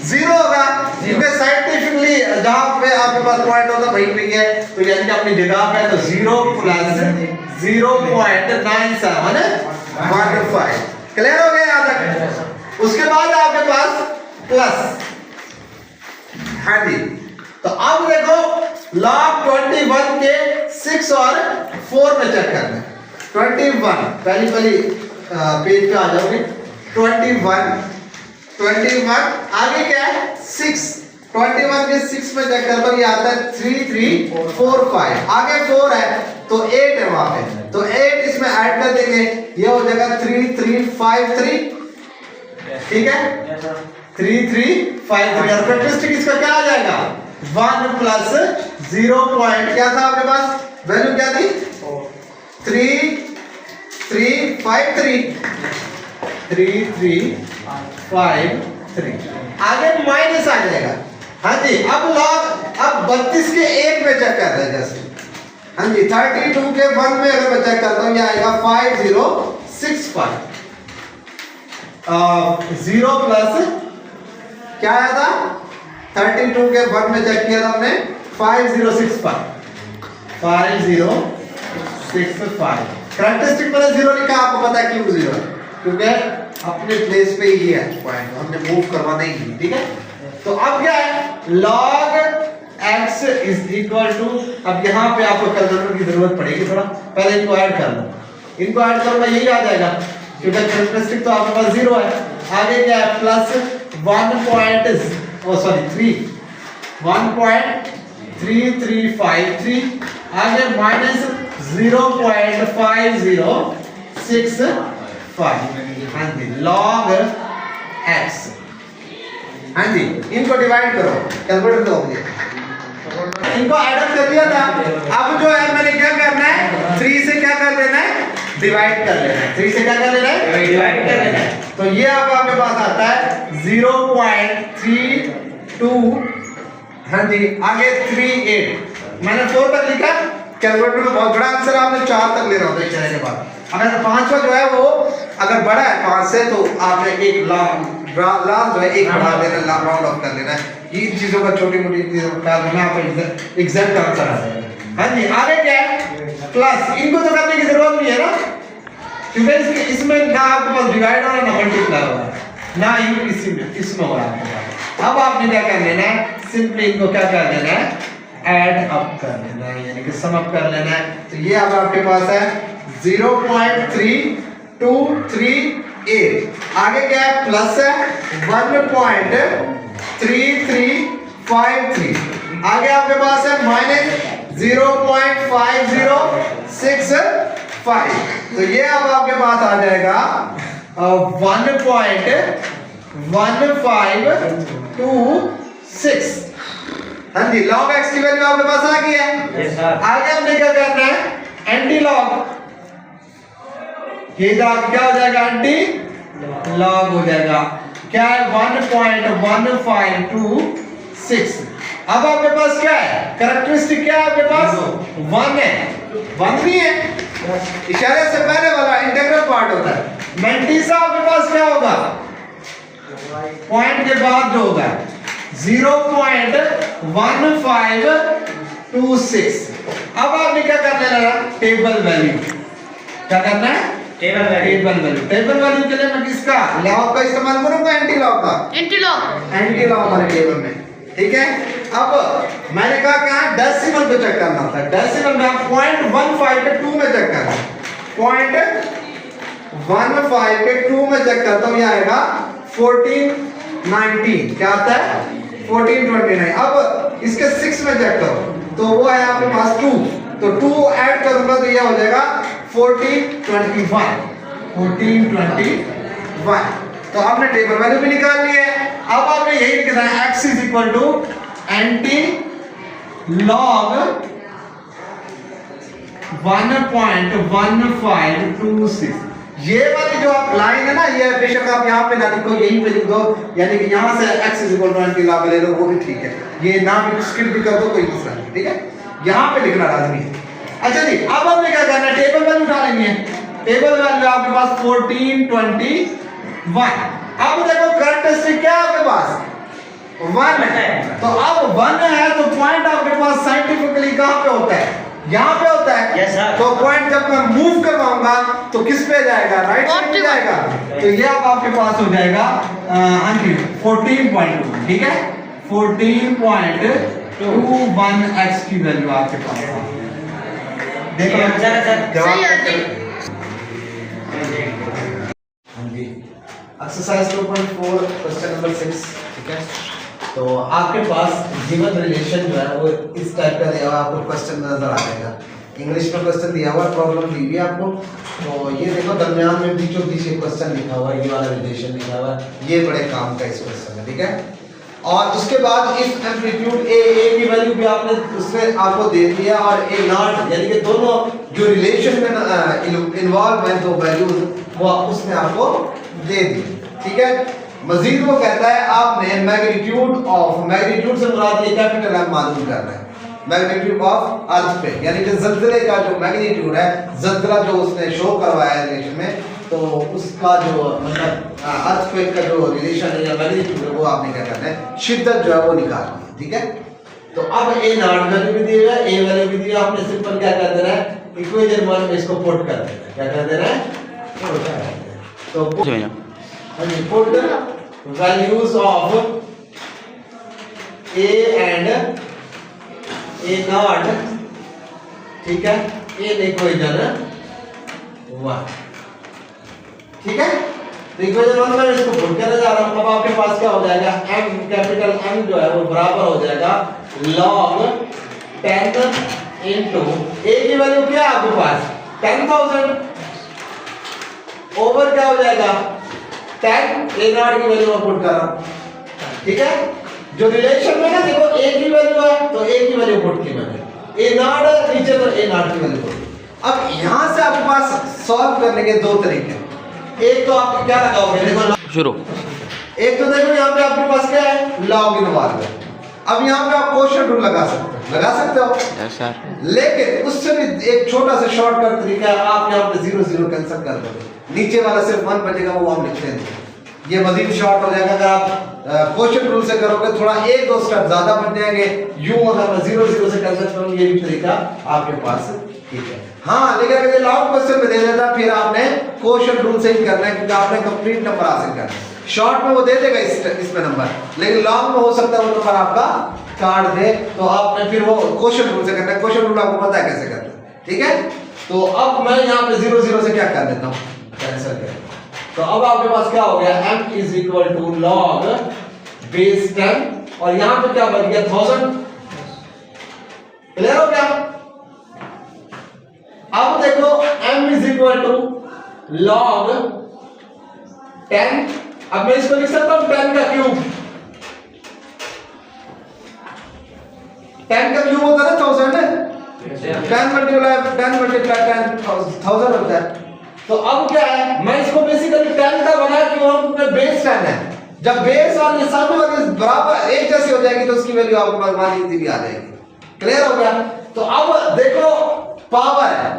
0 होगा, क्योंकि साइंटिफिकली जहां पे आपके पास पॉइंट होता है वहीं पे है, तो यानी कि अपनी जगह पे है, तो 0 प्लस 0.9715। क्लियर हो गया यहाँ तक? उसके बाद आपके पास प्लस। हाँ जी, तो अब देखो log 21 के 6 और 4 में चेक करना है। 21 पहली पेज पे आ जाओगे, 21 आगे क्या है, 6, 21 के 6 में चेक करता हूं, ये आता है 3345, आगे 4 है तो 8 है वहां पे, तो 8 इसमें ऐड कर देंगे, ये हो जाएगा 3353। ठीक है, 3353 और कैरेक्टरिस्टिक इसका क्या आ जाएगा, 1 प्लस 0 पॉइंट क्या था आपके पास, वैल्यू क्या थी, 3353, आगे माइनस आ जाएगा। हाँ जी, अब 32 के 1 में चेक कर रहे हैं जैसे, हाँ जी, 32 के 1 में अगर मैं चेक करता हूँ, ये आएगा 5065, 0 प्लस क्या आया था, 32 के 1 में चेक किया था हमने, 5065। कैरेक्टरिस्टिक मैंने 0 लिखा, आपको पता है क्यों 0 है, क्योंकि अपने प्लेस पे ही है पॉइंट, हमने मूव करवाना ही नहीं। ठीक है, तो अब क्या है, log x is equal to, अब यहाँ पे आपको कैलकुलेटर की जरूरत पड़ेगी थोड़ा, पहले इनको ऐड कर लो, इनको ऐड करूंगा यही आ जाएगा, क्योंकि कैरेक्टरिस्टिक तो आपके पास 0 है, आगे क्या है, प्लस 1.3353, आगे माइनस 0.5065। हाँ जी, log x, हाँ जी, इनको डिवाइड करो, कैलकुलेटर दो मुझे, इनको ऐड कर दिया था। अब जो है मैंने क्या करना है, 3 से क्या कर देना है, डिवाइड कर लेना है। 3 से क्या कर लेना है? डिवाइड कर लेना है। तो ये अब आपके पास आता है 0.32। हाँ जी, आगे 38। मैंने 4 तक लिखा, कैलकुलेटर में बहुत बड़ा आंसर आपने 4 तक लेना होता है इस के बाद। अगर 5वां जो है वो अगर बड़ा है 5 से तो आपने एक लास्ट जो है एक बढ़ा देना, राउंड ऑफ कर लेना है। ये चीजों का छोटी मोटी चीजों का ख्याल रखना, आपका एग्जैक्ट आंसर आ जाएगा। हाँ जी, आगे क्या है? प्लस। इनको तो करने की जरूरत नहीं है ना, क्योंकि इसमें ना आपके पास डिवाइड हो रहा है ना मल्टीप्लाई हो रहा है, ना ही इसमें हो रहा है आपके पास। अब आपने क्या कर लेना है? सिंपली इनको क्या कर लेना है? ऐड अप कर लेना है, यानी कि सम अप कर लेना है। तो ये अब आपके पास है 0.3238। आगे क्या है? प्लस है 1.3353। आगे आपके पास है माइनस 0.5065। तो ये अब आपके पास आ जाएगा 1.1526। हाँ जी, log x की वैल्यू आपके पास आ गई है। Yes sir. आगे हमने क्या करना है? Anti log. ये क्या हो जाएगा? एंटी लॉग हो जाएगा। क्या है? 1.1526। अब आपके पास क्या है? कैरेक्टरिस्टिक क्या है आपके पास? 1 है। 1 नहीं है, इशारे से पहले वाला इंटीग्रल पार्ट होता है। मैंटीसा आपके पास क्या होगा? पॉइंट के बाद जो होगा 0.1526। अब आपने क्या करना है? Table value. क्या करना है? Table value. टेबल वैल्यू के लिए मैं किसका लॉग का इस्तेमाल करूंगा? एंटी लॉग का। एंटी लॉग वाले टेबल में, ठीक है। अब मैंने कहा क्या? डेसिमल पे चेक करना था। डेसिमल में आप 0.15 के 2 में चेक करना। 0.15 के 2 में चेक करता हूं, ये आएगा 1419। क्या आता है? 1429। अब इसके 6 में चेक करो तो वो है आपके पास 2, तो 2 ऐड करूंगा तो ये हो जाएगा 1421। तो आपने टेबल वैल्यू भी निकाल ली है। अब आपने यही लिखना है x is equal to anti log 1.1526। ये वाली जो आप लाइन है ना, ये बेशक आप यहाँ पे ना लिखो, यहीं पे लिख दो, यानी कि यहाँ से x is equal to anti log ले लो, वो भी ठीक है। ये ना भी स्किप भी कर दो, कोई मसला नहीं, ठीक है। यहाँ पे लिखना लाजमी है। अच्छा जी, अब हमने क्या करना है? टेबल वैल्यू उठा लेंगे। टेबल वैल्यू आपके पास 1421। अब देखो कैरेक्टरिस्टिक क्या है आपके पास? 1 है। तो अब 1 है तो पॉइंट आपके पास साइंटिफिकली कहां पे होता है? यहां पे होता है। Yes sir. तो पॉइंट जब मैं मूव करवाऊंगा तो किस पे जाएगा? राइट साइड पे जाएगा। तो ये अब आपके पास हो जाएगा 14.2, ठीक है। 14.21x की वैल्यू आपके पास है। देखो आंसर है सर। जवाब सही है जी। हाँ जी, एक्सरसाइज 2.4 क्वेश्चन नंबर 6, ठीक है। तो आपके पास गिवन रिलेशन जो है वो इस टाइप का दिया हुआ आपको क्वेश्चन नजर आ जाएगा। इंग्लिश में क्वेश्चन दिया हुआ, प्रॉब्लम दी हुई है आपको। तो ये देखो दरमियान में बीचों बीच एक क्वेश्चन लिखा हुआ है, ये वाला रिलेशन लिखा हुआ है, ये बड़े काम का इस क्वेश्चन है, ठीक है। और उसके बाद इफ एम्पलीट्यूड ए की वैल्यू भी आपने उसमें आपको दे दिया, और ए नॉट, यानी कि दोनों जो रिलेशन में इन्वॉल्व है तो वैल्यूज वो उसने आपको दे दी, ठीक है। मजीद वो कहता है आपने मैग्नीट्यूड से मुराद ये कैपिटल एम मालूम करना है। मैग्नीट्यूड ऑफ अर्थक्वेक, यानी कि ज़लज़ले का जो मैग्नीट्यूड है, ज़लज़ला जो उसने शो करवाया है रिलेशन में, तो उसका जो मतलब अर्थक्वेक का जो रिलेशन है या मैग्नीट्यूड है वो आपने क्या करना है? शिद्दत जो है वो निकालनी है, ठीक है। तो अब ए नॉट वैल्यू भी दी है, ए वैल्यू भी दी है, आपने सिंपल क्या कर देना है? इक्वेशन 1 में इसको पुट कर देना है। क्या कर देना है? तो put values of a and a naught, ठीक है, in equation 1, ठीक है। तो इक्वेशन 1 में इसको पुट करने जा रहा हूं। अब आपके पास क्या हो जाएगा? m कैपिटल M जो है वो बराबर हो जाएगा log 10 into a की वैल्यू क्या है आपके पास? 10,000 ओवर क्या हो जाएगा? 10 a नॉट की वैल्यू मैं पुट कर रहा हूं, ठीक है। जो रिलेशन में ना देखो a की वैल्यू है तो a की वैल्यू पुट की मैंने, a नॉट नीचे तो a नॉट की वैल्यू पुट। अब यहां से आपके पास सॉल्व करने के दो तरीके हैं। एक तो आप क्या लगाओगे, देखो शुरू। एक तो देखो यहाँ पे आपके पास क्या है, लॉग इनवॉल्व। अब यहाँ पे आप क्वोशिएंट रूल लगा सकते हो यस सर। लेकिन उससे भी एक छोटा सा शॉर्टकट तरीका है, आप यहाँ पे 0 0 कैंसिल कर दोगे, नीचे वाला सिर्फ 1 बचेगा, वो हम लिखते हैं। ये मजीद शॉर्ट हो जाएगा। अगर आप क्वोशिएंट रूल से करोगे थोड़ा 1-2 स्टेप ज्यादा बन जाएंगे। यूं अगर मैं 0 0 से कैंसिल करूं, ये भी तरीका आपके पास ठीक है। हाँ, लेकिन अगर ये लॉन्ग क्वेश्चन में दे देता फिर आपने क्वोशिएंट रूल से ही करना है, क्योंकि आपने कंप्लीट नंबर हासिल करना है। शॉर्ट में वो दे देगा इसमें नंबर, लेकिन लॉन्ग में हो सकता है वो नंबर आपका काट दे, तो आपने फिर वो क्वोशिएंट रूल से करना है। क्वोशिएंट रूल आपको पता है कैसे करना है, ठीक है। तो अब मैं यहाँ पे 0 0 से क्या कर देता हूँ, कैंसिल कर। तो अब आपके पास क्या हो गया, m is equal to log base 10 और यहाँ पे क्या बन गया 1000। क्लियर हो गया। अब देखो m is equal to log 10। अब मैं इसको लिख सकता हूं 10 का क्यूब। 10 का क्यूब होता है ना 1000 है। 10 मल्टीप्लाई 10,000 होता है। तो अब क्या है, मैं इसको बेसिकली 10 का बना क्यों, क्योंकि बेस 10 है। जब बेस और ये सामने वाले बराबर एक जैसी हो जाएगी तो उसकी वैल्यू आपके पास मान लीजिए आ जाएगी। क्लियर हो गया। तो अब देखो पावर है,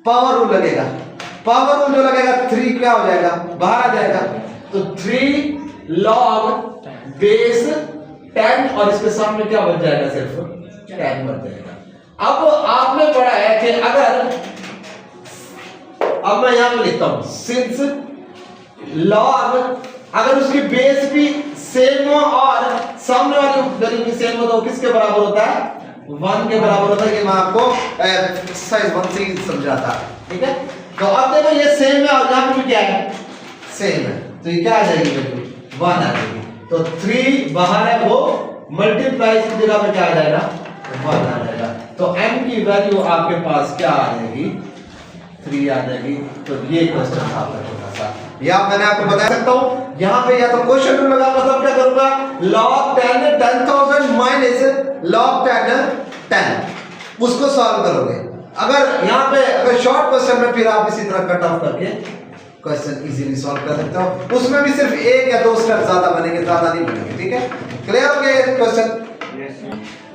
पावर रूल लगेगा। पावर रूल जो लगेगा 3 क्या हो जाएगा, बाहर आ जाएगा। तो 3 लॉग बेस 10 और इसके सामने क्या बन जाएगा, सिर्फ 10 बन जाएगा। अब आपने पढ़ा है कि अब मैं यहां पे लिखता हूं सिंस लॉग अगर उसकी बेस भी सेम हो और सामने वाली वैल्यू भी सेम हो तो किसके बराबर होता है, 1 के बराबर होता है। ये मैं आपको एक्सरसाइज 1 से ही समझाता, ठीक है। तो अब देखो ये सेम है और यहां पे भी क्या है, सेम है, तो ये क्या आ जाएगी वैल्यू 1 आ जाएगी। तो 3 बाहर है, वो मल्टीप्लाई की जगह पे क्या आ जाएगा, 1 आ जाएगा। तो m की वैल्यू आपके पास क्या आ जाएगी, 3 आ जाएगी। तो ये क्वेश्चन था आपका छोटा सा, या मैंने आपको बता सकता हूं यहां पे या तो क्वेश्चन रूल लगा, मतलब क्या करूंगा, log 10 10,000 माइनस log 10 10 उसको सॉल्व करोगे। अगर यहां पे अगर शॉर्ट क्वेश्चन में फिर आप इसी तरह कट ऑफ करके क्वेश्चन इजीली सॉल्व कर सकते हो। उसमें भी सिर्फ 1 या 2 स्टेप ज्यादा बनेंगे, ज्यादा नहीं बनेंगे, ठीक है। क्लियर हो गया क्वेश्चन।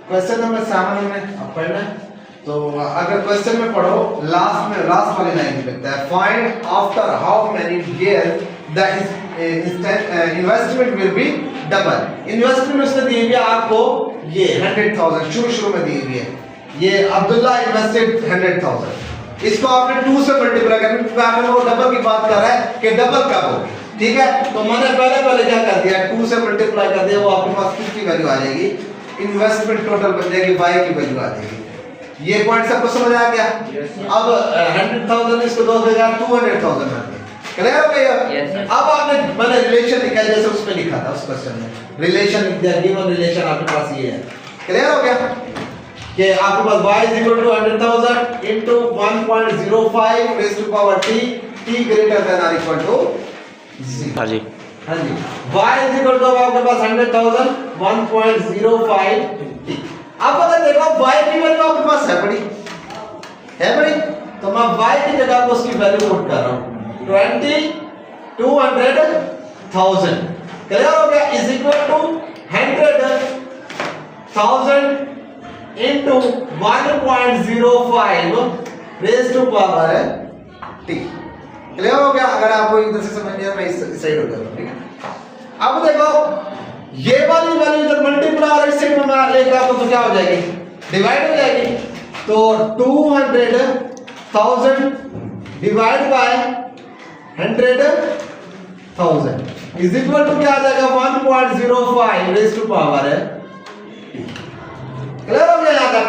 क्वेश्चन नंबर 7 में अब पढ़ना है। तो अगर क्वेश्चन में पढ़ो लास्ट में लास्ट वाली लाइन में लिखता है find after how many years the investment will be double. Investment उसने दी है आपको ये 100,000 शुरू में दी हुई है। ये अब्दुल्ला इन्वेस्टेड 100,000, इसको आपने 2 से मल्टीप्लाई करना, क्योंकि आपने वो डबल की बात कर रहा है कि डबल कब होगी, ठीक है। तो मैंने पहले क्या कर दिया, 2 से मल्टीप्लाई कर दिया, वो आपके पास किसकी वैल्यू आ जाएगी, इन्वेस्टमेंट टोटल बन जाएगी, y की वैल्यू आ जाएगी। ये पॉइंट सबको समझ आ गया। अब 100,000 इसको 2 देगा 200,000 बन गया। क्लियर हो गया। अब आपने मैंने रिलेशन लिखा जैसे उसमें लिखा था उस क्वेश्चन में, रिलेशन लिख दिया, गिवन रिलेशन आपके पास ये है। क्लियर हो गया कि आपके पास y is equal to 100,000 into 1.05 raised to power t greater than or equal to 0। हाँ जी, हाँ जी। y is equal to आपके पास 100,000 1.05 t। अब अगर देखो y की वैल्यू आपके पास है बड़ी, तो मैं y की जगह पर उसकी वैल्यू पुट कर रहा हूँ 200,000। क्लियर हो गया, is equal to 100,000 into 1.05 raised to power t। Clear हो गया। अगर आपको इधर से समझ नहीं आया मैं इस साइड हो जाऊंगा, ठीक है। अब देखो ये वाली वैल्यू जब मल्टीप्लाई और इस साइड में मैं लेकर आता तो क्या हो जाएगी, डिवाइड हो जाएगी। तो 200,000 divide by 100,000 is equal to क्या आ जाएगा 1.05 रेज़ टू पावर है। क्लियर हो गया यहाँ तक?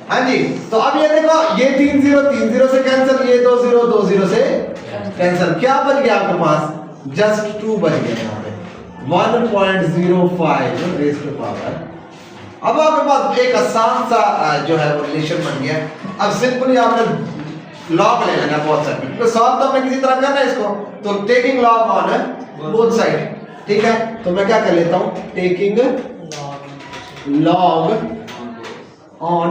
हाँ जी। तो अब ये देखो ये 3 0 से कैंसिल, ये 2 0 से कैंसिल, क्या बन गया आपके पास, जस्ट 2 बन गया यहाँ पे 1.05 रेज़ टू पावर। अब आपके पास एक आसान सा जो है वो रिलेशन बन गया। अब सिंपली आपने लॉग ले लेना बहुत सारे, तो सॉल्व तो हमने किसी तरह करना है इसको, तो taking log on both side, ठीक है। तो मैं क्या कर लेता हूँ, taking log on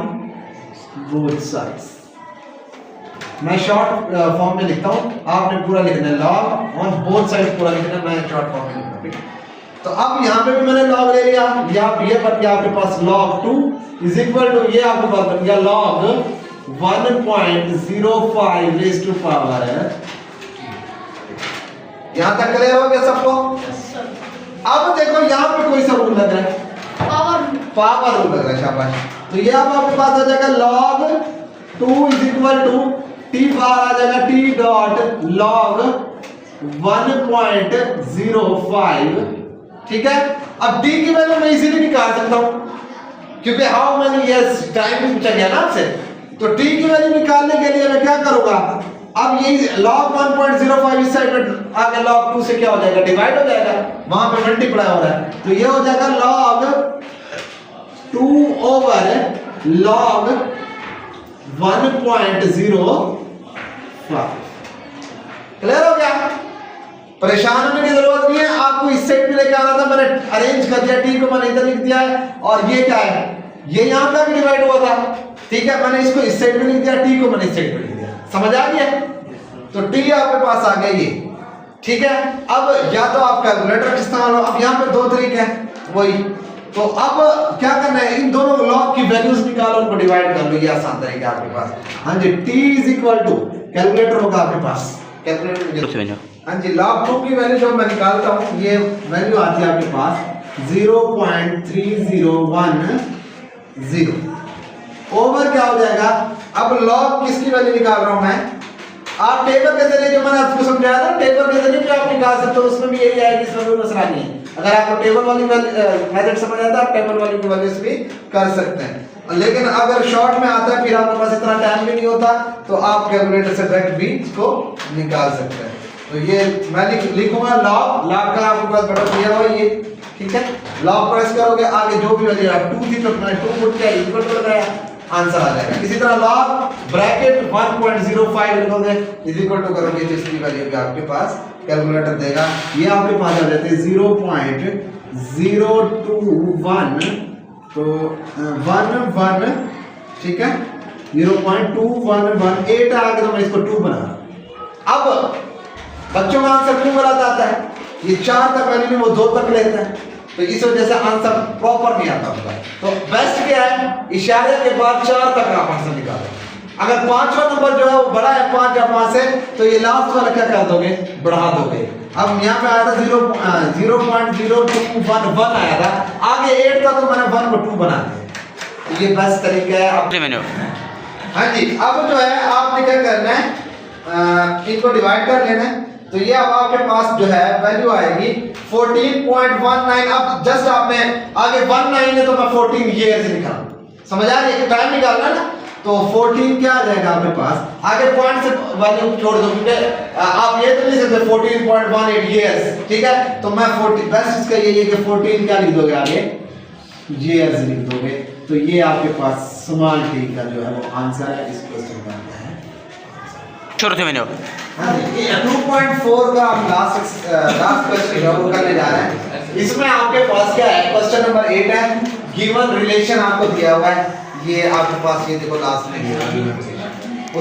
both sides. मैं शॉर्ट फॉर्म में लिखता हूँ, आपने पूरा लिखना है लॉग ऑन बोथ साइड पूरा लिखना है, मैं शॉर्ट फॉर्म में लिखता हूँ, ठीक है। तो अब यहाँ पे भी मैंने लॉग ले लिया, ये बन गया आपके पास log 2 इज इक्वल टू ये आपके पास बन गया log 1.05 रेज़ टू पावर है। यहाँ तक क्लियर हो गया सबको? अब देखो यहाँ पे कोई सा रूल लग रहा है, पावर रूल लग रहा है, शाबाश। तो ये अब आपके पास आ जाएगा log 2 is equal to t बार आ जाएगा t डॉट log 1.05, ठीक है। अब d की वैल्यू मैं इजीली निकाल सकता हूं, क्योंकि हाउ मेनी इयर्स टाइम भी पूछा गया ना आपसे। तो t की वैल्यू निकालने के लिए मैं क्या करूंगा, अब यही log 1.05 इस साइड में आगे log 2 से क्या हो जाएगा, डिवाइड हो जाएगा, वहां पे मल्टीप्लाई हो रहा है, तो ये हो जाएगा log 2 ओवर log 1.05। क्लियर हो गया? परेशान होने की जरूरत नहीं है, आपको इस साइड पे लेके आना था, मैंने अरेंज कर दिया, t को मैंने इधर लिख दिया है, और ये क्या है, ये यहां पे भी डिवाइड हुआ था, ठीक है, मैंने इसको इस साइड पे लिख दिया, t को मैंने इस साइड पे लिख दिया, समझ आ गया? तो t आपके पास आ गया ये, ठीक है। अब या तो आप कैलकुलेटर इस्तेमाल, अब यहाँ पे दो तरीके हैं वही, तो अब क्या करना है, इन दोनों लॉग की वैल्यूज निकालो, उनको डिवाइड कर लो, ये आसान तरीका आपके पास। हाँ जी, t is equal to calculator होगा आपके पास, कैलकुलेटर, हाँ जी, log 2 की वैल्यू जो मैं निकालता हूँ, ये वैल्यू आती है आपके पास 0.3010 ओवर क्या हो जाएगा। अब log किसकी वैल्यू निकाल रहा हूँ मैं, आप टेबल के जरिए, जो मैंने आपको समझाया था टेबल के जरिए भी आप निकाल सकते हो, उसमें भी यही आएगी, इसमें कोई मसला नहीं है। अगर आपको टेबल वाली मेथड समझ आता है, आप टेबल वाली की वैल्यूज भी कर सकते हैं, लेकिन अगर शॉर्ट में आता है, फिर आपके पास इतना टाइम भी नहीं होता, तो आप कैलकुलेटर से डायरेक्ट भी इसको निकाल सकते हैं। तो ये मैं लिखूंगा log का आपके पास बटन दिया हुआ ये, ठीक है, log प्रेस करोगे, आगे जो भी वैल्यू 2 थी तो मैंने 2 पुट किया, इक्वल कर लगाया, आंसर आ जाएगा। इसी तरह log ब्रैकेट 1.05 लिखोगे, इज इक्वल टू करोगे तो इसकी वैल्यू भी आपके पास कैलकुलेटर देगा, ये आपके पास आ जाते हैं 0.021, तो 11, ठीक है, 0.2118 आ गया, तो मैं इसको 2 बना। अब बच्चों का आंसर क्यों गलत आता है, ये 4 तक वैल्यू में वो 2 तक लेते हैं, तो इस वजह से आंसर प्रॉपर नहीं आता होगा। तो बेस्ट क्या है, इशारे के बाद 4 तक आप आंसर निकालो। अगर 5वां नंबर जो है वो बड़ा है 5 या 5 से, तो ये लास्ट वाला क्या कर दोगे, बढ़ा दोगे। अब यहाँ पे आया था 0.0211 आया था, आगे 8 था तो मैंने 1 को 2 बना दिया, तो ये बेस्ट तरीका है अपने। हाँ जी, अब जो है आपने क्या करना है, इनको डिवाइड कर लेना है, तो ये अब आपके पास जो है वैल्यू आएगी 14.19। अब जस्ट आपने आगे 19 है तो मैं 14 ईयर्स निकालूं, समझ आ रही है, टाइम निकालना ना, तो 14 क्या आ जाएगा आपके पास, आगे पॉइंट से वैल्यू छोड़ दो, क्योंकि आप ये तो नहीं सकते 14.18 ईयर्स, ठीक है, तो मैं 40 बेस्ट इसका ये है कि 14 क्या लिख दोगे, आगे ईयर्स लिख दोगे, तो ये आपके पास स्मॉल टी का जो है वो आंसर है इस क्वेश्चन का है। छोड़ दे मैंने। हां ये 2.4 का हम लास्ट क्वेश्चन है वो करने जा रहे हैं। इसमें आपके पास क्या है, क्वेश्चन नंबर 8 है, गिवन रिलेशन आपको दिया हुआ है, ये आपके पास ये देखो लास्ट में दिया हुआ है।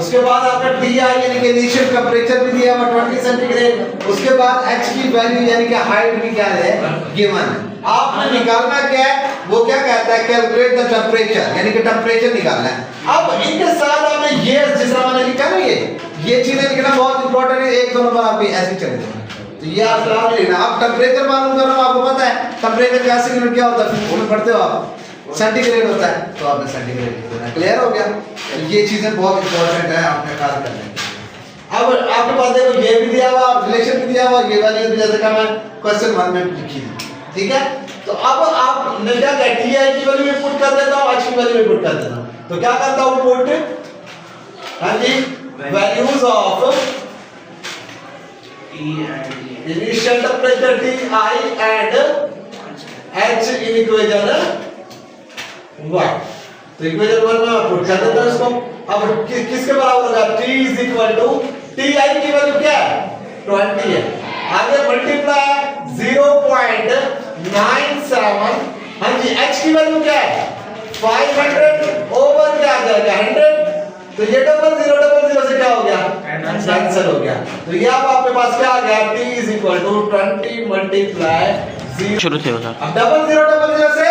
उसके बाद आपका टी आई यानी कि इनिशियल टेंपरेचर भी दिया हुआ 20 सेंटीग्रेड, उसके बाद एच की वैल्यू यानी कि हाइट भी क्या है गिवन। आपने निकालना क्या है, वो क्या कहता है, कैलकुलेट द टेंपरेचर, यानी कि टेंपरेचर निकालना है। अब इनके साथ आपने ये जिस तरह मैंने लिखा ना, ये चीजें लिखना बहुत इंपॉर्टेंट है, एक दो नंबर आपकी ऐसे चले जाएंगे, तो ये आप लाभ लेना। आप टेंपरेचर मालूम करना, आपको पता है टेंपरेचर का सेंटीग्रेड क्या होता है, वो पढ़ते हो आप, सेंटीग्रेड होता है, तो आपने सेंटीग्रेड लिख देना। क्लियर हो गया, ये चीजें बहुत इंपॉर्टेंट है, आपने कार करना है। अब आपके पास देखो ये भी दिया हुआ, रिलेशन भी दिया हुआ, ये वैल्यू भी जैसे कि मैं क्वेश्चन 1 में लिखी थी, ठीक है। तो अब आप ने क्या किया, टी आई की वैल्यू पुट कर देता हूं, एच की वैल्यू पुट कर देता हूं, तो क्या करता हूं पुट, हां जी, values of initial temperature T I and H in equation 1, तो इक्वेशन 1 में पुट कर देता हूं इसको। अब किसके बराबर होगा, t is equal to T I की वैल्यू क्या है 20 है, आगे मल्टीप्लाई 0.97, हां जी, h की वैल्यू क्या है 500 ओवर क्या आ जाएगा 100, तो ये डबल जीरो से क्या हो गया, कैंसिल हो गया। तो ये अब आपके पास क्या आ गया, t is equal to 20 multiply 0। शुरू से हो सर। अब डबल जीरो से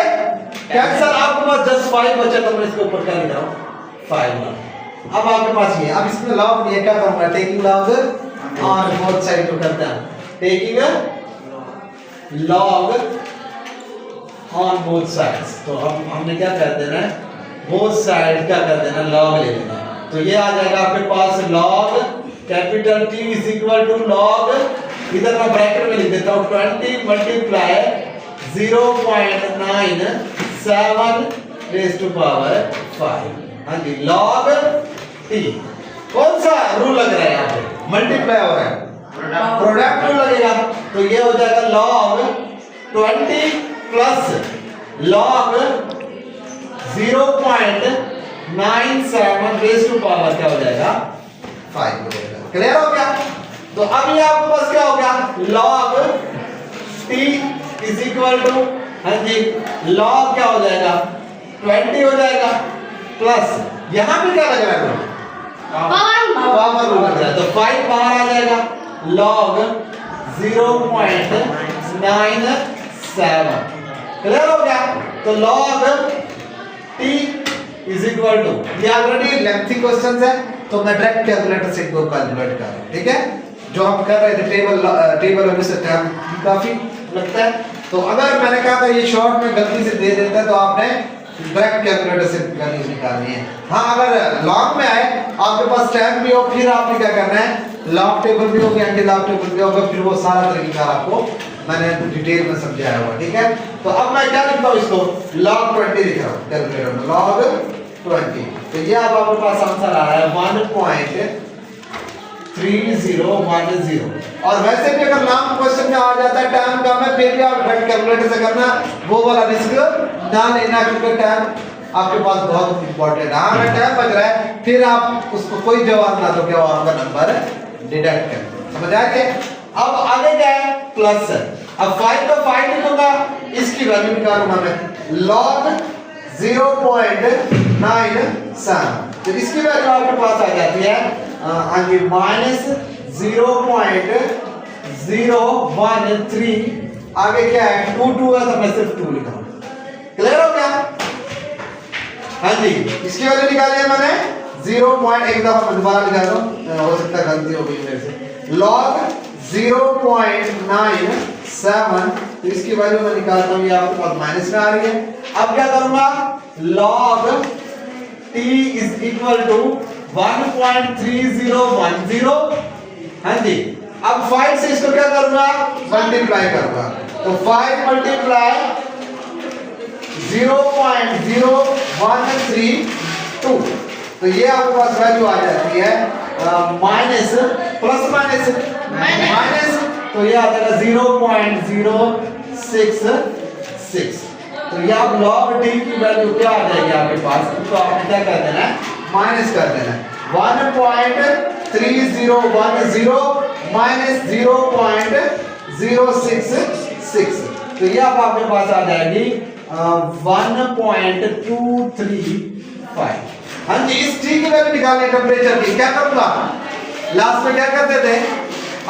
कैंसिल, आपके पास जस्ट 5 बचा, तो मैं इसके ऊपर क्या लिख रहा हूं 5। अब आपके पास ये, अब इसमें लॉग ये क्या करूंगा, taking log on both side को करते हैं, taking log on both sides. तो अब हमने क्या कर देना है, बोथ साइड क्या कर देना, लॉग ले लेना। तो ये आ जाएगा आपके पास log capital T is equal to log, इधर मैं ब्रैकेट में लिख देता हूं 20 मल्टीप्लाई 0.97 रेज़ टू पावर 5। हाँ जी, लॉग T। कौन सा रूल लग रहा है यहाँ पे, मल्टीप्लाई हो रहा है, प्रोडक्ट रूल लगेगा। तो ये हो जाएगा log 20 plus log 0.97 raise to power क्या हो जाएगा 5 हो जाएगा। क्लियर हो गया। तो अब ये आपके पास क्या हो गया, log t is equal to, हाँ जी, लॉग क्या हो जाएगा 20 हो जाएगा, प्लस यहां पे क्या लग रहा है, पावर रूल लग रहा है। तो 5 बाहर आ जाएगा, लॉग 0.97। क्लियर हो गया। तो log t is equal to, ये ऑलरेडी लेंथी क्वेश्चंस है, तो मैं डायरेक्ट कैलकुलेटर से इसको कैलकुलेट कर रहा हूं। ठीक है, जो हम कर रहे थे टेबल में से टाइम काफी लगता है। तो अगर मैंने कहा था ये शॉर्ट में गलती से दे देता है, तो आपने डायरेक्ट कैलकुलेटर से वैल्यूज निकालनी है। हाँ, अगर लॉग में आए आपके पास टाइम भी हो, फिर आपने क्या करना है, लॉग टेबल भी होगी, एंटी लॉग टेबल भी होगा, फिर वो सारा तरीका आपको मैंने डिटेल में समझाया हुआ। ठीक है, तो अब मैं क्या लिखता हूँ, इसको log 20 लिख रहा हूँ कैलकुलेटर में, log 20। तो ये अब आपके पास आंसर आ रहा है 1.3010। और वैसे भी अगर लॉन्ग क्वेश्चन में आ जाता है, टाइम कम है, फिर भी आप डायरेक्ट कैलकुलेटर से करना, वो वाला रिस्क ना लेना, क्योंकि टाइम आपके पास बहुत इंपॉर्टेंट है। हाँ, अगर टाइम बच रहा है, फिर आप उसको कोई जवाब ना दो, क्या वो आपका नंबर डिडक्ट कर, समझ आ गया। अब आगे क्या है, प्लस। अब 5 का 5 लिखूंगा, इसकी वैल्यू निकालूंगा मैं, log 0.97। तो इसकी वैल्यू आपके पास आ जाती है आगे -0.013। आगे क्या है, 2 है, तो मैं सिर्फ 2 लिखा हूं। क्लियर हो गया। हाँ जी, इसकी वैल्यू निकाली है मैंने 0. एक दफा मैं दोबारा लिखा दूं, हो सकता है गलती हो गई मेरे से, log 0.97। तो इसकी वैल्यू मैं निकालता हूं, ये आपके पास माइनस में आ रही है। अब क्या करूंगा, log t is equal to 1.3010। हाँ जी, अब 5 से इसको क्या करूंगा, मल्टीप्लाई करूंगा। तो 5 मल्टीप्लाई 0.0132। तो ये आपके पास वैल्यू आ जाती है माइनस, प्लस माइनस माइनस, तो ये आ जाएगा 0.066। तो ये आप log t की वैल्यू क्या आ जाएगी आपके पास, तो आपने क्या कर देना है, माइनस कर देना है। 1.3010 माइनस 0.066। तो ये अब आपके पास आ जाएगी 1.235। हाँ जी, इस t की वैल्यू निकालनी है टेंपरेचर की। क्या करूंगा, लास्ट में क्या करते थे,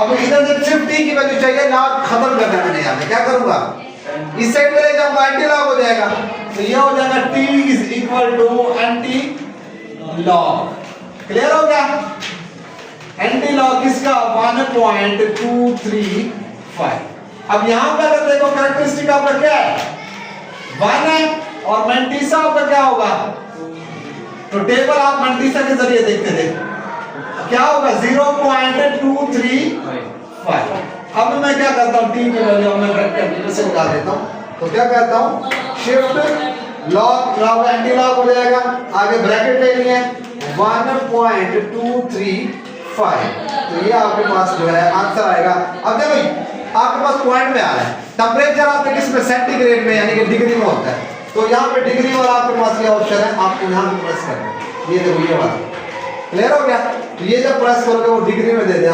अब इधर से सिर्फ t की वैल्यू चाहिए, लॉग खत्म करना है मैंने यहाँ पे। क्या करूंगा, इस साइड में ले जाऊंगा, एंटी लॉग हो जाएगा। तो ये हो जाएगा t is equal to anti log. Clear हो गया। एंटी लॉग किसका, 1.235। अब यहां पे अगर देखो कैरेक्टरिस्टिक आपका क्या है, 1 है, और मैंटीसा आपका क्या होगा, तो टेबल आप मैंटीसा के जरिए देखते थे, क्या होगा 0.235। अब मैं क्या करता हूं, t की वैल्यू मैं कैलकुलेटर से निकाल देता हूं। तो क्या करता हूं, शिफ्ट लॉग एंटी लॉग हो जाएगा, आगे ब्रैकेट लेनी है 1.235। तो ये आपके पास जो है आंसर आएगा। अब देखो आपके पास पॉइंट में आ रहा है, टेंपरेचर आपके किस में, सेंटीग्रेड में, यानी कि डिग्री में होता है। तो यहाँ पे डिग्री वाला आपके पास ये ऑप्शन है, आपको यहाँ पे प्रेस करना है, ये देखो ये वाला। क्लियर हो गया। तो ये जब प्रेस करोगे वो डिग्री में दे देगा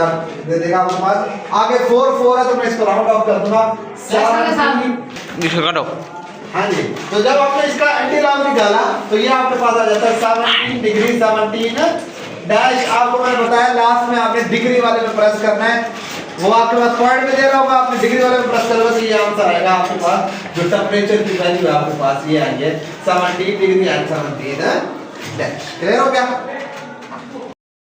आपके पास। आगे 4 है, तो मैं इसको राउंड ऑफ कर दूंगा, इसको काटो। हाँ जी, तो जब आपने इसका एंटी लॉग निकाला तो ये आपके पास आ जाता है 17 डिग्री 17 डैश। आपको मैंने बताया लास्ट में आपने डिग्री वाले में प्रेस करना है, वो आपके पास पॉइंट में दे रहा होगा, आपने डिग्री वाले में प्रेस करोगे तो ये आंसर आएगा आपके पास। जो टेम्परेचर की वैल्यू है आपके पास ये आई है 17 डिग्री एंड 17 डैश। क्लियर हो गया?